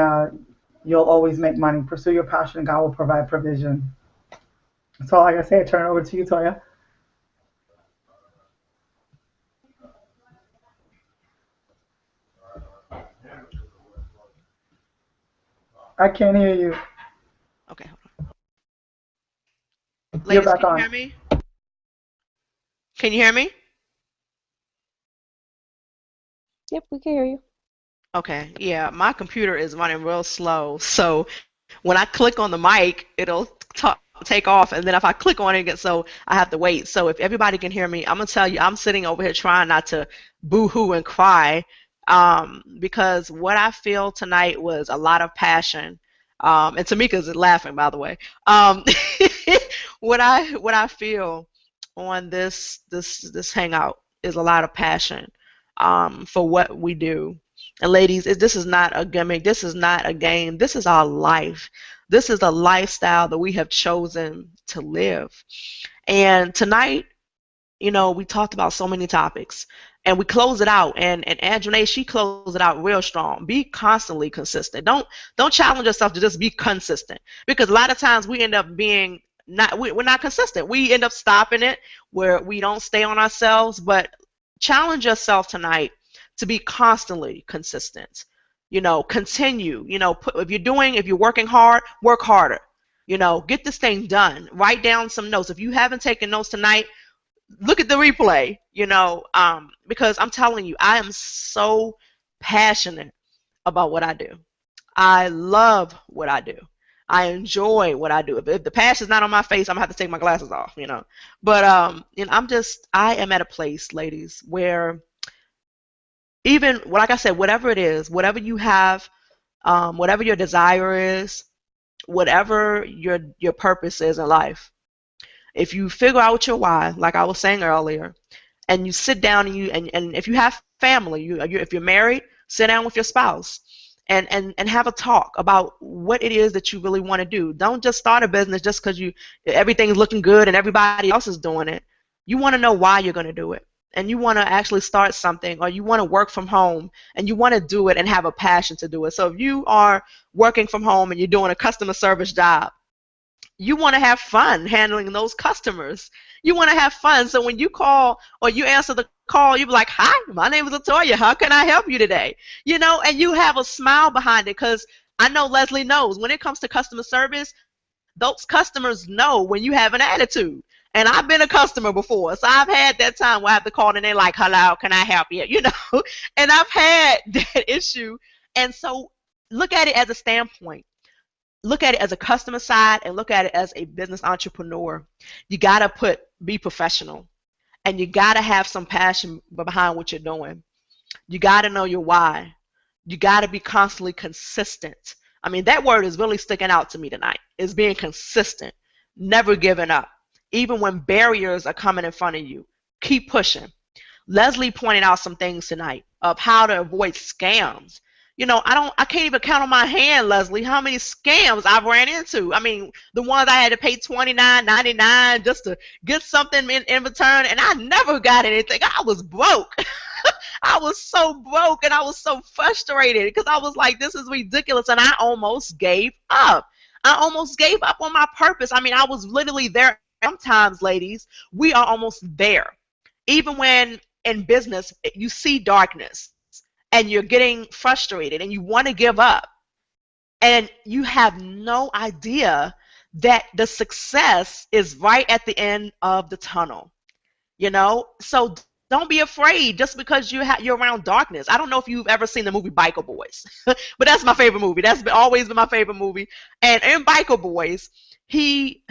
you'll always make money. Pursue your passion, and God will provide provision. That's all I got to say. I turn it over to you, Toya. I can't hear you. Okay, You're ladies, back can you on. hear me? Can you hear me? Yep, we can hear you. Okay, yeah, my computer is running real slow, so when I click on the mic, it'll take off, and then if I click on it again, so I have to wait. So if everybody can hear me, I'm gonna tell you, I'm sitting over here trying not to boo-hoo and cry, because what I feel tonight was a lot of passion. And Tamika's laughing, by the way. Um, what I feel on this hangout is a lot of passion, for what we do. And ladies, this is not a gimmick. This is not a game. This is our life. This is a lifestyle that we have chosen to live. And tonight, we talked about so many topics, and we close it out. And Anjanae, she closed it out real strong. Be constantly consistent. Don't challenge yourself to just be consistent, because a lot of times we end up being not we're not consistent. We end up stopping it where we don't stay on ourselves. But challenge yourself tonight to be constantly consistent. Continue. If you're working hard, work harder. Get this thing done. Write down some notes. If you haven't taken notes tonight, look at the replay. Because I'm telling you, I am so passionate about what I do. I love what I do. I enjoy what I do. If the passion's not on my face, I'm gonna have to take my glasses off. But I am at a place, ladies, where even like I said, whatever it is, whatever you have, whatever your desire is, whatever your purpose is in life, if you figure out your why, like I was saying earlier, and you sit down and if you have family, if you're married, sit down with your spouse and have a talk about what it is that you really want to do. Don't just start a business just because everything's looking good and everybody else is doing it. You want to know why you're going to do it. and you want to actually start something, or you want to work from home and you want to do it and have a passion to do it. So if you are working from home and you're doing a customer service job, you want to have fun handling those customers. You want to have fun. So when you call or you answer the call, you be like, "Hi, my name is Latoya. How can I help you today?" And you have a smile behind it, because I know Leslie knows when it comes to customer service, those customers know when you have an attitude. And I've been a customer before, so I've had that time where I have to call and they're like, "Hello, can I help you?" And I've had that issue. And so look at it as a standpoint. Look at it as a customer side and look at it as a business entrepreneur. You gotta be professional, and you gotta have some passion behind what you're doing. You gotta know your why. You gotta be constantly consistent. I mean, that word is really sticking out to me tonight. Is being consistent, never giving up, even when barriers are coming in front of you. Keep pushing. Leslie pointed out some things tonight of how to avoid scams. I can't even count on my hand, Leslie, how many scams I've ran into. I mean, the ones I had to pay $29.99 just to get something in return, and I never got anything. I was broke. I was so broke and I was so frustrated because I was like, this is ridiculous. And I almost gave up. I almost gave up on my purpose. I mean, I was literally there. Sometimes, ladies, we are almost there. Even when in business, you see darkness and you're getting frustrated and you want to give up, and you have no idea that the success is right at the end of the tunnel. So don't be afraid just because you're around darkness. I don't know if you've ever seen the movie Biker Boys, but that's my favorite movie. Always been my favorite movie. And in Biker Boys, he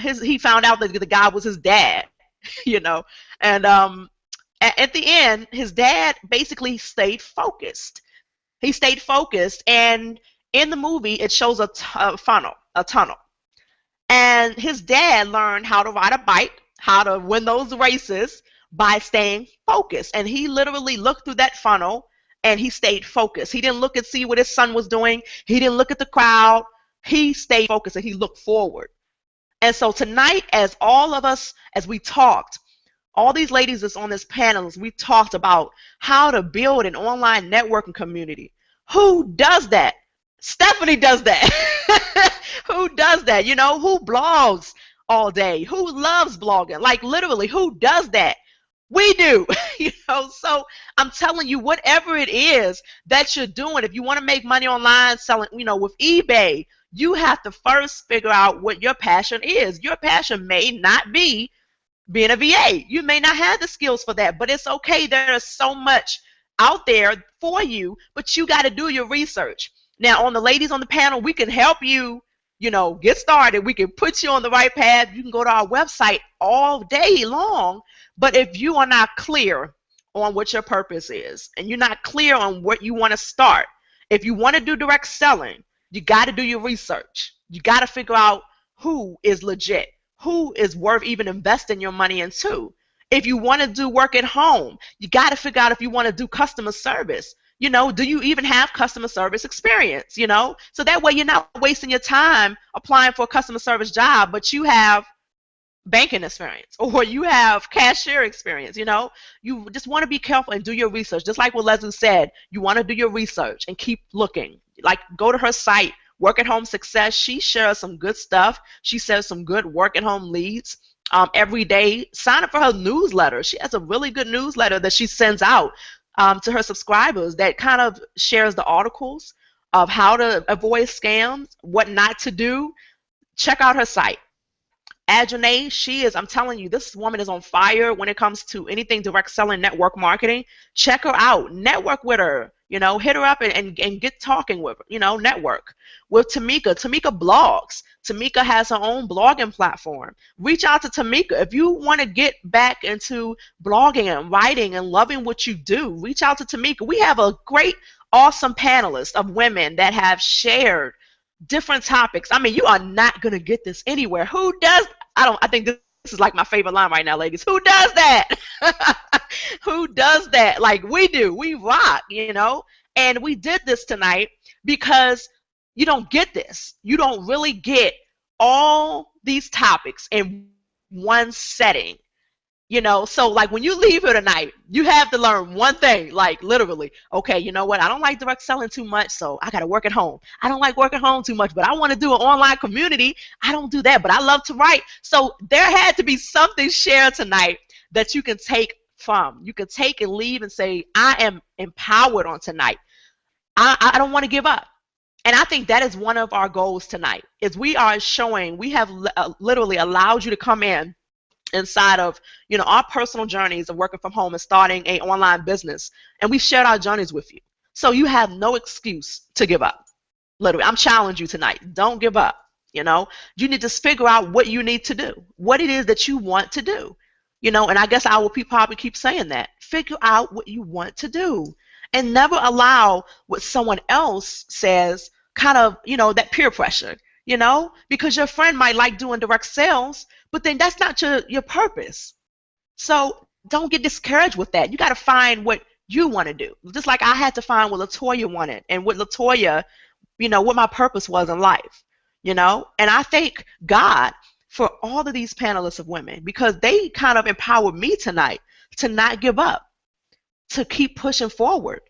found out that the guy was his dad. you know and at the end, his dad basically stayed focused. He stayed focused, and in the movie it shows a tunnel. And his dad learned how to ride a bike, how to win those races by staying focused. And he literally looked through that funnel and he stayed focused. He didn't look and see what his son was doing. He didn't look at the crowd. He stayed focused and he looked forward. And so tonight, as we talked, all these ladies that's on this panel, we talked about how to build an online networking community. Who does that? Stephanie does that. Who does that? Who blogs all day? Who loves blogging? Like literally, who does that? We do. So I'm telling you, whatever it is that you're doing, if you want to make money online selling, with eBay, you have to first figure out what your passion is. Your passion may not be being a VA. You may not have the skills for that, but it's okay. There is so much out there for you, but you got to do your research. Now, on the ladies on the panel, we can help you, get started. We can put you on the right path. You can go to our website all day long. But if you are not clear on what your purpose is, and you're not clear on what you want to start, if you want to do direct selling, you got to do your research. You got to figure out who is legit, who is worth even investing your money into. If you want to do work at home, you got to figure out if you want to do customer service. Do you even have customer service experience? So that way you're not wasting your time applying for a customer service job, but you have banking experience or you have cashier experience. You just want to be careful and do your research. Just like what Leslie said, you want to do your research and keep looking. Like, go to her site, Work at Home Success. She shares some good stuff. She says some good work at home leads every day. Sign up for her newsletter. She has a really good newsletter that she sends out to her subscribers that kind of shares the articles of how to avoid scams, what not to do. Check out her site. Adjanae, I'm telling you, this woman is on fire when it comes to anything direct selling, network marketing. Check her out. Network with her. Hit her up and get talking with her. Network. With Tamyka. Tamyka blogs. Tamyka has her own blogging platform. Reach out to Tamyka. If you want to get back into blogging and writing and loving what you do, reach out to Tamyka. We have a great, awesome panelist of women that have shared different topics. I mean, you are not going to get this anywhere. Who does? I think this is like my favorite line right now, ladies. Who does that? Who does that? Like we do. We rock, And we did this tonight because you don't get this. You don't really get all these topics in one setting. So like when you leave here tonight, you have to learn one thing, like literally, okay, you know what? I don't like direct selling too much, so I got to work at home. I don't like working home too much, but I want to do an online community. I don't do that, but I love to write. So there had to be something shared tonight that you can take from. You can take and leave and say, I am empowered on tonight. I don't want to give up. And I think that is one of our goals tonight, is we are showing, we have literally allowed you to come in inside of our personal journeys of working from home and starting a online business, and we've shared our journeys with you, so you have no excuse to give up. Literally, I'm challenging you tonight, don't give up. You need to figure out what you need to do, what it is that you want to do. And I guess I will probably keep saying that, figure out what you want to do, and never allow what someone else says, kind of, that peer pressure, because your friend might like doing direct sales, but then that's not your purpose. So don't get discouraged with that. You got to find what you want to do. Just like I had to find what Latoya wanted, and what Latoya, what my purpose was in life, and I thank God for all of these panelists of women, because they kind of empowered me tonight to not give up, to keep pushing forward.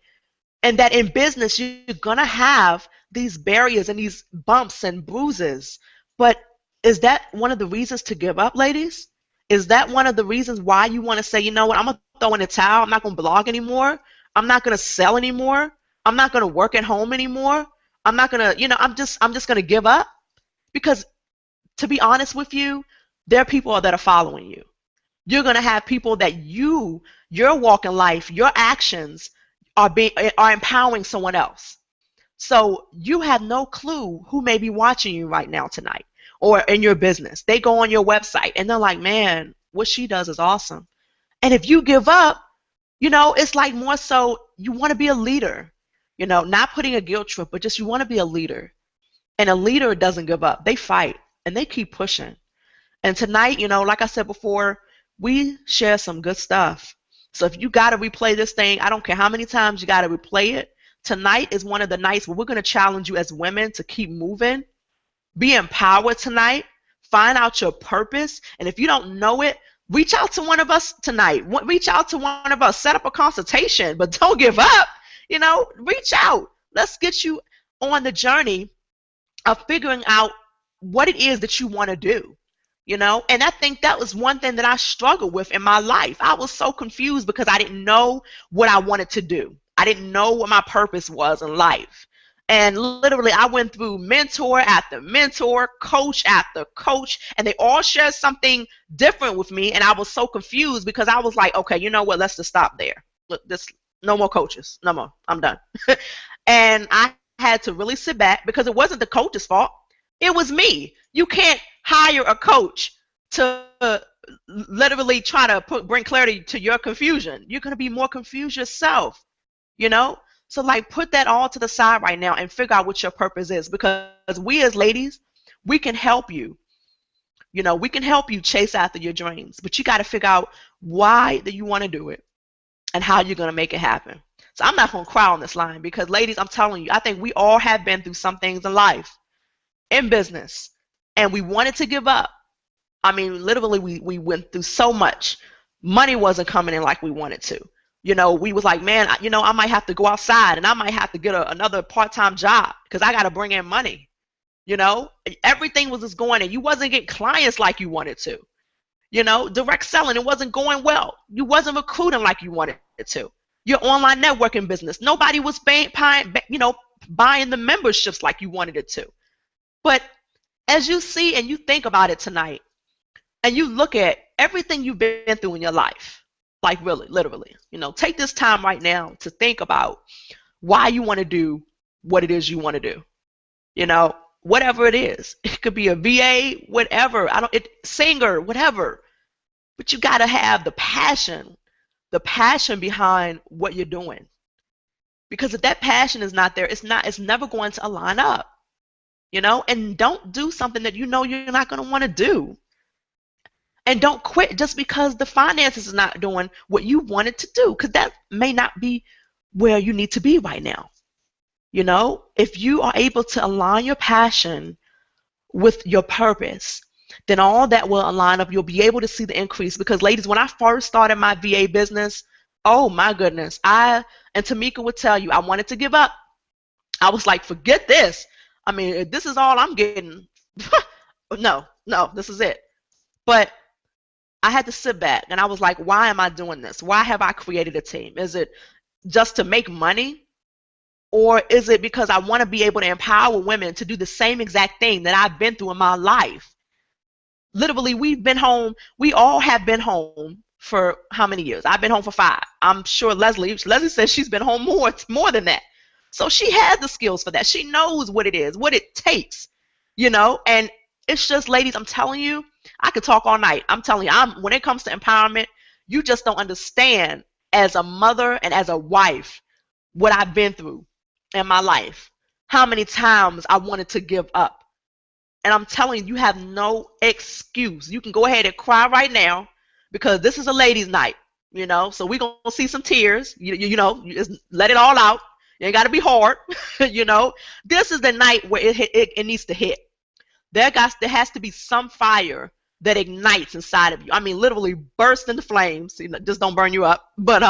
And that in business, you're going to have these barriers and these bumps and bruises. But is that one of the reasons to give up, ladies? Is that one of the reasons why you want to say, you know what, I'm going to throw in the towel. I'm not going to blog anymore. I'm not going to sell anymore. I'm not going to work at home anymore. I'm not going to, I'm just going to give up? Because to be honest with you, there are people that are following you. You're going to have people that your walk in life, your actions are empowering someone else. So you have no clue who may be watching you right now tonight, or in your business. They go on your website and they're like, man, what she does is awesome. And if you give up, it's like more so you want to be a leader, not putting a guilt trip, but just you want to be a leader. And a leader doesn't give up. They fight and they keep pushing. And tonight, like I said before, we share some good stuff. So if you got to replay this thing, I don't care how many times you got to replay it. Tonight is one of the nights where we're going to challenge you as women to keep moving. Be empowered tonight. Find out your purpose. And if you don't know it, reach out to one of us tonight. Reach out to one of us. Set up a consultation, but don't give up. Reach out. Let's get you on the journey of figuring out what it is that you want to do. And I think that was one thing that I struggled with in my life. I was so confused because I didn't know what I wanted to do. I didn't know what my purpose was in life. And literally, I went through mentor after mentor, coach after coach, and they all shared something different with me. And I was so confused because I was like, okay, you know what? Let's just stop there. Look, no more coaches. No more. I'm done. And I had to really sit back, because it wasn't the coach's fault. It was me. You can't hire a coach to literally try to bring clarity to your confusion. You're going to be more confused yourself, So like, put that all to the side right now and figure out what your purpose is, because we as ladies, we can help you. We can help you chase after your dreams, but you got to figure out why that you want to do it and how you're going to make it happen. So I'm not going to cry on this line, because ladies, I'm telling you, I think we all have been through some things in life, in business, and we wanted to give up. I mean, literally, we went through so much. Money wasn't coming in like we wanted to. We was like, man, I might have to go outside, and I might have to get another part-time job because I got to bring in money. Everything was just going, and you wasn't getting clients like you wanted to. Direct selling, it wasn't going well. You wasn't recruiting like you wanted to. Your online networking business, nobody was buying the memberships like you wanted it to. But as you see and you think about it tonight, and you look at everything you've been through in your life, like really, literally, take this time right now to think about why you want to do what it is you want to do. Whatever it is. It could be a VA, whatever. Singer, whatever. But you got to have the passion behind what you're doing. Because if that passion is not there, it's never going to align up. And don't do something that you're not going to want to do. And don't quit just because the finances is not doing what you wanted to do, because that may not be where you need to be right now. If you are able to align your passion with your purpose, then all that will align up. You'll be able to see the increase. Because, ladies, when I first started my VA business, oh my goodness, and Tamyka would tell you, I wanted to give up. I was like, forget this. I mean, if this is all I'm getting, no, no, this is it. But I had to sit back and I was like, why am I doing this? Why have I created a team? Is it just to make money? Or is it because I want to be able to empower women to do the same exact thing that I've been through in my life? Literally, we all have been home for how many years? I've been home for 5. I'm sure Leslie says she's been home more than that. So she has the skills for that. She knows what it is, what it takes, and it's just, ladies, I'm telling you, I could talk all night. I'm telling you, when it comes to empowerment, you just don't understand, as a mother and as a wife, what I've been through in my life. How many times I wanted to give up. And I'm telling you, you have no excuse. You can go ahead and cry right now, because this is a ladies' night, So we're going to see some tears. You just let it all out. You ain't got to be hard, This is the night where it needs to hit. There has to be some fire that ignites inside of you. I mean, literally burst into flames. Just don't burn you up, but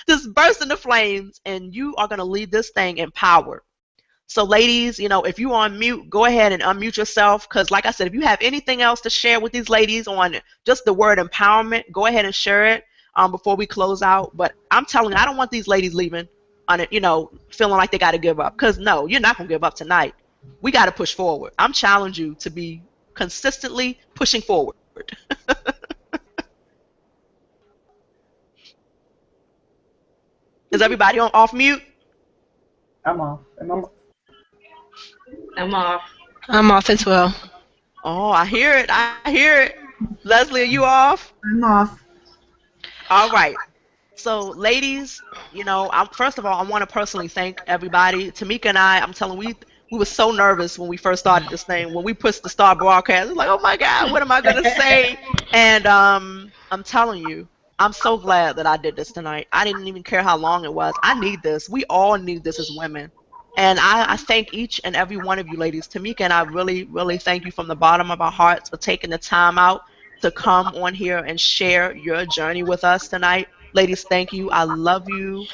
just burst into flames, and you are going to leave this thing empowered. So, ladies, if you are on mute, go ahead and unmute yourself, because, like I said, if you have anything else to share with these ladies on just the word empowerment, go ahead and share it before we close out. But I'm telling you, I don't want these ladies leaving on it, feeling like they got to give up, because no, you're not going to give up tonight. We got to push forward. I'm challenging you to be consistently pushing forward. Is everybody off mute? I'm off. I'm off. I'm off as well. Oh, I hear it. I hear it. Leslie, are you off? I'm off. All right. So, ladies, first of all, I want to personally thank everybody. Tamyka and I'm telling you, we were so nervous when we first started this thing. When we pushed the start broadcast, it was like, oh my God, what am I gonna say? And I'm telling you, I'm so glad that I did this tonight. I didn't even care how long it was. I need this. We all need this as women. And I thank each and every one of you, ladies. Tamyka and I really, really thank you from the bottom of our hearts for taking the time out to come on here and share your journey with us tonight. Ladies, thank you. I love you.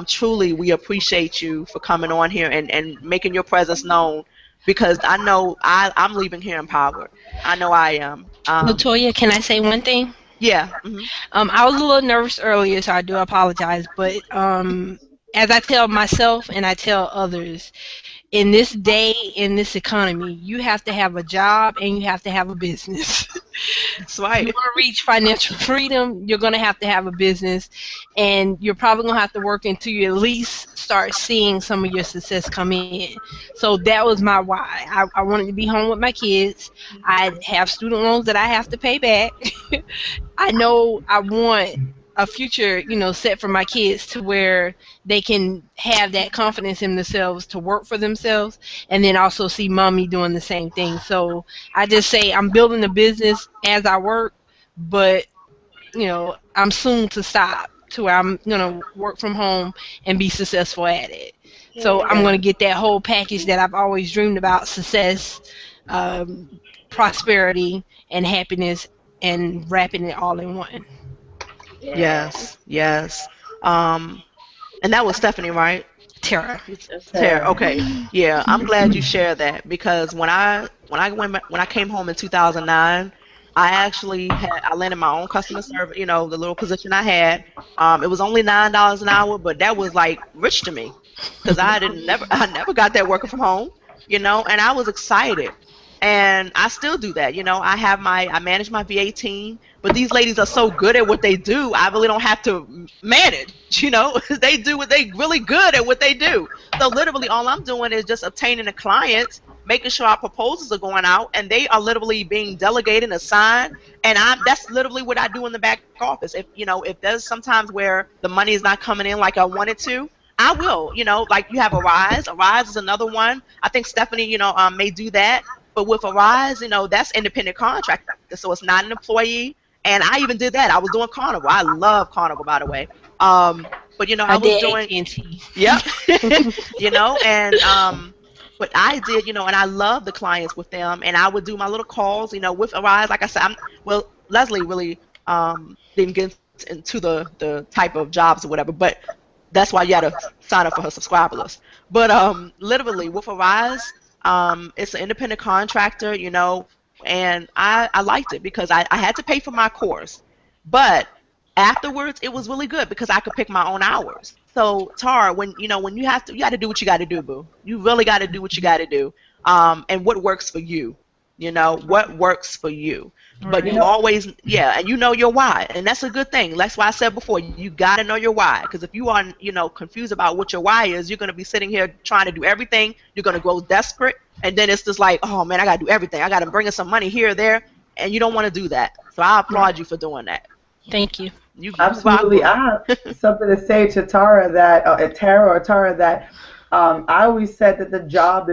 Truly, we appreciate you for coming on here and making your presence known, because I know I'm leaving here empowered. I know I am. Latoya, can I say one thing? Yeah. I was a little nervous earlier, so I do apologize. But as I tell myself and I tell others, in this day, in this economy, you have to have a job and you have to have a business. That's If right. you want to reach financial freedom, you're going to have a business, and you're probably going to have to work until you at least start seeing some of your success come in. So that was my why. I wanted to be home with my kids. I have student loans that I have to pay back. I know I want a future, set for my kids, to where they can have that confidence in themselves to work for themselves, and then also see mommy doing the same thing. So I just say I'm building a business as I work, but I'm soon to stop, to where I'm gonna work from home and be successful at it. So I'm gonna get that whole package that I've always dreamed about: success, um, prosperity, and happiness, and wrapping it all in one. Yes. Yes. And that was Stephanie, right? Tara. Tara, okay, yeah, I'm glad you shared that, because when I came home in 2009, I landed my own customer service, the little position I had. It was only $9 an hour, but that was like rich to me, because I never got that working from home, and I was excited. And I still do that, I manage my VA team, but these ladies are so good at what they do, I really don't have to manage, they do what they really good at what they do. So literally all I'm doing is just obtaining the clients, making sure our proposals are going out, and they are literally being delegated and assigned. And that's literally what I do in the back office. If there's sometimes where the money is not coming in like I want it to, I will, like you have Arise. Arise is another one. I think Stephanie, may do that. But with Arise, that's independent contractor, so it's not an employee. And I even did that. I was doing Carnival. I love Carnival, by the way. But I was did doing AT&T. Yep. And what I did, and I love the clients with them, and I would do my little calls, with Arise. Like I said, well, Leslie really didn't get into the type of jobs or whatever, but that's why you got to sign up for her subscriber list. But literally with Arise, it's an independent contractor, and I liked it because I had to pay for my course, but afterwards it was really good because I could pick my own hours. So Tara, when you got to do what you got to do, boo. You really got to do what you got to do, and what works for you. What works for you. But You you know, always, yeah, and you know your why, and that's a good thing. That's why I said before, you got to know your why, because if you are, confused about what your why is, you're going to be sitting here trying to do everything. You're going to grow desperate, and then it's just like, oh man, I got to do everything. I got to bring in some money here or there, and you don't want to do that. So I applaud you for doing that. Thank you. You rock, absolutely. boo. I have something to say to Tara that, Tara, that I always said that the job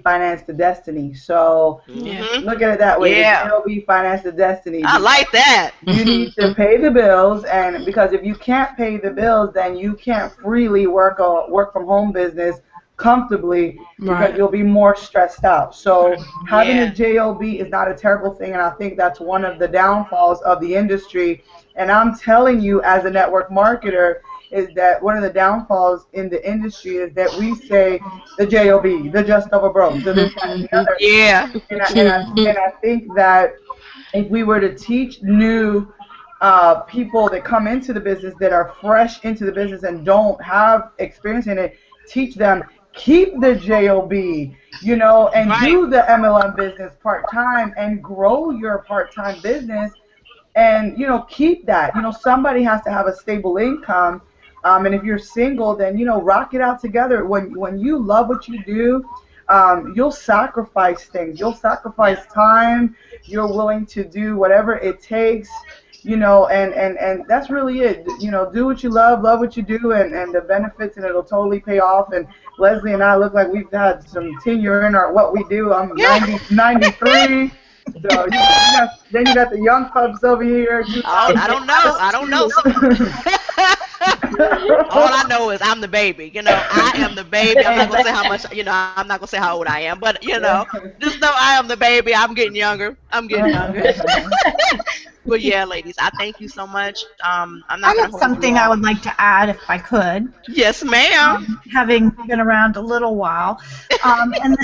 financed the destiny. So Yeah. Mhm. look at it that way. The Yeah, job financed the destiny I because like that. you need to pay the bills, and because if you can't pay the bills, then you can't freely work from home business comfortably because Right. you'll be more stressed out. So having a Yeah. job is not a terrible thing, and I think that's one of the downfalls of the industry. And I'm telling you, as a network marketer, is that one of the downfalls in the industry is that we say the job, the just over broke, the this, that, and the other. Yeah. And I think that if we were to teach new people that come into the business that are fresh into the business and don't have experience in it, teach them keep the job, and Right. do the MLM business part time and grow your part time business, and keep that. Somebody has to have a stable income, and if you're single, then rock it out together. When you love what you do, you'll sacrifice things, you'll sacrifice time, you're willing to do whatever it takes, and that's really it. Do what you love what you do, and the benefits, and it'll totally pay off. And Leslie and I look like we've had some tenure in our what we do. I'm Yeah. 93. So then you got the young pups over here, I don't know. I don't know. Some. 2002. All I know is I'm the baby. I am the baby. I'm not gonna say how much. I'm not gonna say how old I am, but just know I am the baby. I'm getting younger. I'm getting younger. But yeah, ladies, I thank you so much. I'm I not gonna got hold you something I long. would like to add if I could, Yes, ma'am. having been around a little while. And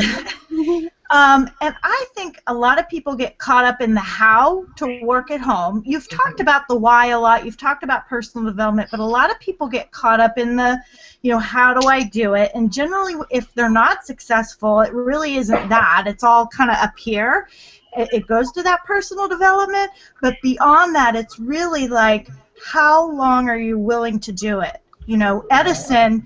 and I think a lot of people get caught up in the how to work at home. You've talked about the why a lot. You've talked about personal development, but a lot of people get caught up in the, how do I do it? And generally, if they're not successful, it really isn't that. It's all kind of up here. It goes to that personal development, but beyond that, it's really like, how long are you willing to do it? Edison,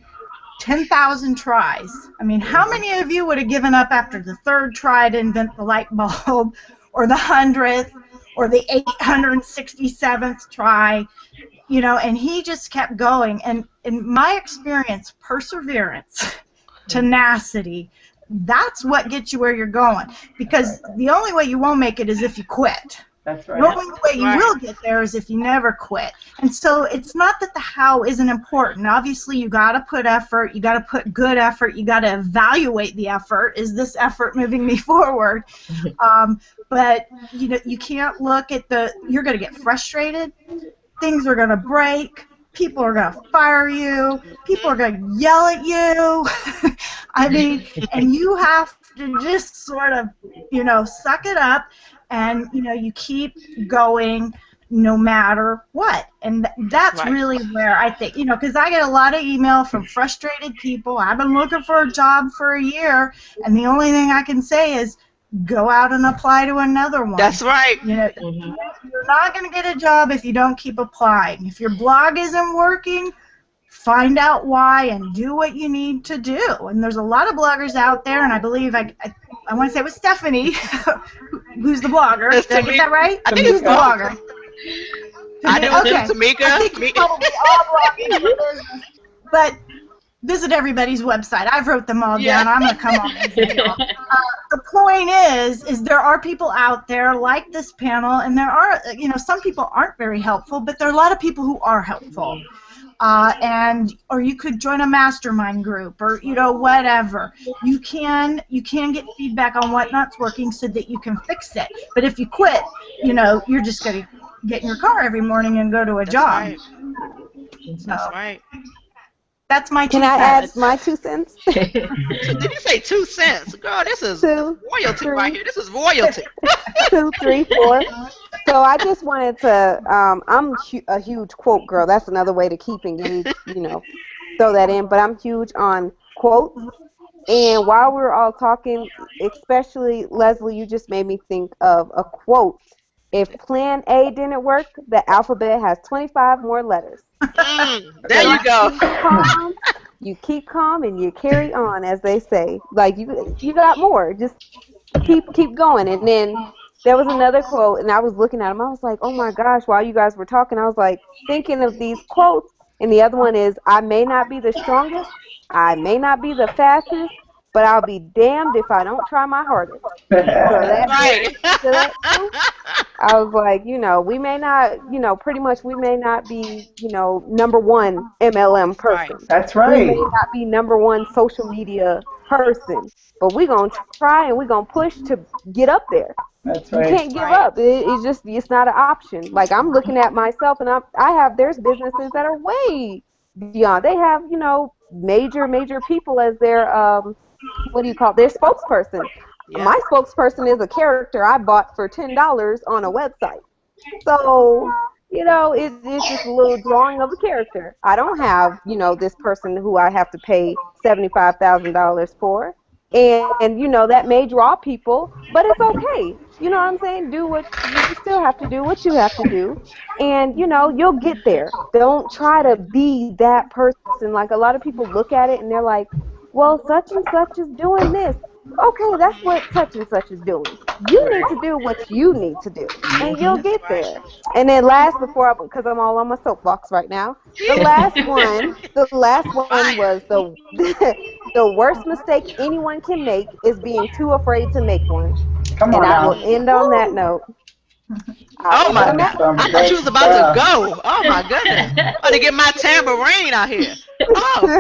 10,000 tries. I mean, how many of you would have given up after the third try to invent the light bulb, or the 100th, or the 867th try? And he just kept going. And in my experience, perseverance, tenacity, that's what gets you where you're going. Because the only way you won't make it is if you quit. That's The right. only way you Right. will get there is if you never quit. And so it's not that the how isn't important. Obviously, you got to put effort. You got to put good effort. You got to evaluate the effort. Is this effort moving me forward? But you can't look at you're going to get frustrated. Things are going to break. People are going to fire you. People are going to yell at you. I mean, and you have to just sort of, suck it up, and, you keep going no matter what. And that's Right. really where I think, because I get a lot of email from frustrated people. I've been looking for a job for a year, and the only thing I can say is go out and apply to another one. That's right. You're not going to get a job if you don't keep applying. If your blog isn't working, find out why and do what you need to do. And there's a lot of bloggers out there, and I believe I want to say it was Stephanie, who's the blogger. It's Did I get that right? I think Who's it's the both. blogger? I do Okay. too, Tamyka. I think it's probably all blogging for business. But visit everybody's website. I've wrote them all Yeah. down. I'm going to come on and say it all. The point is there are people out there like this panel, and there are, some people aren't very helpful, but there are a lot of people who are helpful. and or you could join a mastermind group, or whatever. You can get feedback on what not's working so that you can fix it. But if you quit, you're just going to get in your car every morning and go to a That's job. right. That's So right. that's my Can two I add cents. my 2 cents? Did you say 2 cents? Girl, this is Two, royalty right three, here. This is royalty. 2, 3, 4. So I just wanted to. I'm a huge quote girl. That's another way to keep engaged. Throw that in. But I'm huge on quotes. And while we were all talking, especially Leslie, you just made me think of a quote. If Plan A didn't work, the alphabet has 25 more letters. There So you go. you keep calm, and you carry on, as they say. Like you got more. Just keep going. And then there was another quote, and I was looking at them. I was like, oh my gosh! While you guys were talking, I was like thinking of these quotes. And the other one is, I may not be the strongest, I may not be the fastest, but I'll be damned if I don't try my hardest. So That's that brings right. me to that too. I was like, we may not, pretty much we may not be, number one MLM That's right. person. That's We right. may not be number one social media person, but we're going to try, and we're going to push to get up there. That's You right. can't That's give right. up. It's not an option. Like, I'm looking at myself, and there's businesses that are way beyond. They have, major people as their, what do you call it? Their spokesperson. Yeah. My spokesperson is a character I bought for $10 on a website. So, it's just a little drawing of a character. I don't have, this person who I have to pay $75,000 for. And, that may draw people, but it's okay. You know what I'm saying? Do what you still have to do what you have to do. And, you'll get there. Don't try to be that person. Like, a lot of people look at it and they're like, well, such and such is doing this. Okay, that's what such and such is doing. You need to do what you need to do, and you'll That's get right. there. And then last, because I'm all on my soapbox right now, the last one was Fire. the worst mistake anyone can make is being too afraid to make one. Come And on I now. will Mm. end on that Woo! note. I'll Oh end my on That's God. that. some I thought you great was about to stuff. go. Oh my goodness. About to get my tambourine out here. Oh.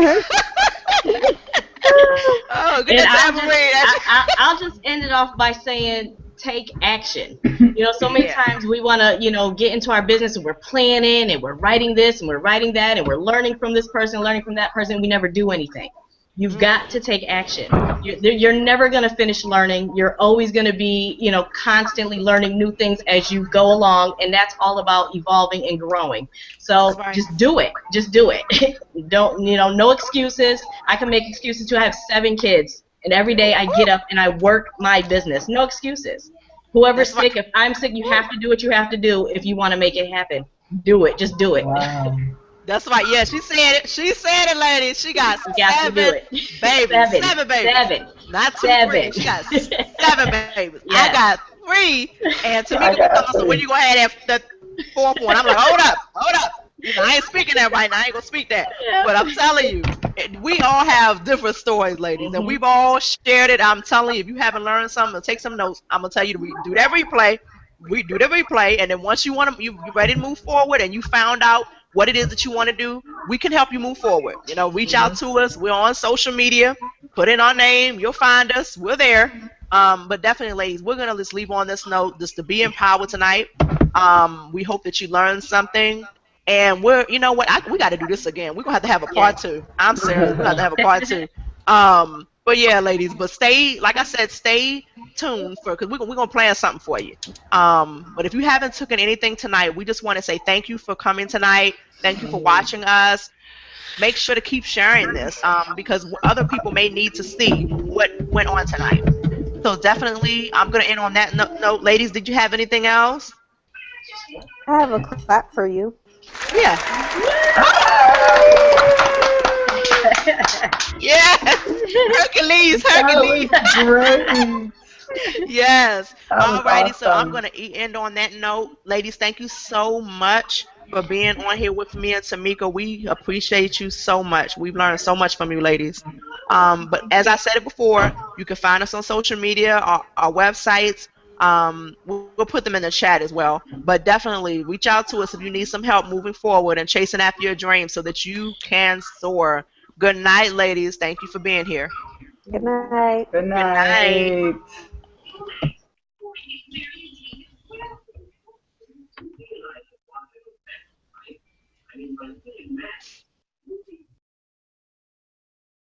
Oh, get And that I'll just tambourine. I'll just end it off by saying take action. So many Yeah. times we want to get into our business and we're planning and we're writing this and we're writing that and we're learning from this person, learning from that person. We never do anything. You've got to Mm-hmm. take action. You're never going to finish learning. You're always going to be, constantly learning new things as you go along, and that's all about evolving and growing. That's So right. just do it. Just do it. Don't, no excuses. I can make excuses too. I have 7 kids, and every day I get up and I work my business. No excuses. Whoever's That's right. sick, if I'm sick, you have to do what you have to do if you want to make it happen. Do it. Just do it. Wow. That's right. Yeah, she said it. She said it, ladies. She got You got to do 7 it. babies. Seven. 7 babies. Seven. Not two, three. Seven. She got 7 babies. I Yes. got 3. And I Tamika was got telling us, so when three. you gonna have that fourth one? I'm like, hold up, hold up. I ain't speaking that right now. I ain't gonna speak that. Yeah. But I'm telling you, we all have different stories, ladies, and we've all shared it. I'm telling you, if you haven't learned something, take some notes. I'm gonna tell you to do that replay. We do the replay, and then once you want to, you ready to move forward, and you found out what it is that you want to do, we can help you move forward. Reach out to us. We're on social media. Put in our name. You'll find us. We're there. But definitely, ladies, we're gonna just leave on this note, just to be empowered tonight. We hope that you learned something. And you know what? We got to do this again. We're gonna have to have a Yes. part two. I'm serious. We're gonna have to have a part two. But yeah, ladies, but stay, like I said, stay tuned because we're gonna plan something for you. But if you haven't taken anything tonight, we just want to say thank you for coming tonight. Thank you for watching us. Make sure to keep sharing this because other people may need to see what went on tonight. So definitely, I'm gonna end on that note. Ladies, did you have anything else? I have a clap for you. Yeah. Yes. Hercules, That Hercules. was great. Yes. That was Alrighty, so I'm awesome. gonna end on that note. Ladies, thank you so much for being on here with me and Tamika. We appreciate you so much. We've learned so much from you, ladies. But as I said it before, you can find us on social media, our websites. We'll put them in the chat as well. But definitely reach out to us if you need some help moving forward and chasing after your dreams so that you can soar. Good night, ladies. Thank you for being here. Good night. Good Good night. night.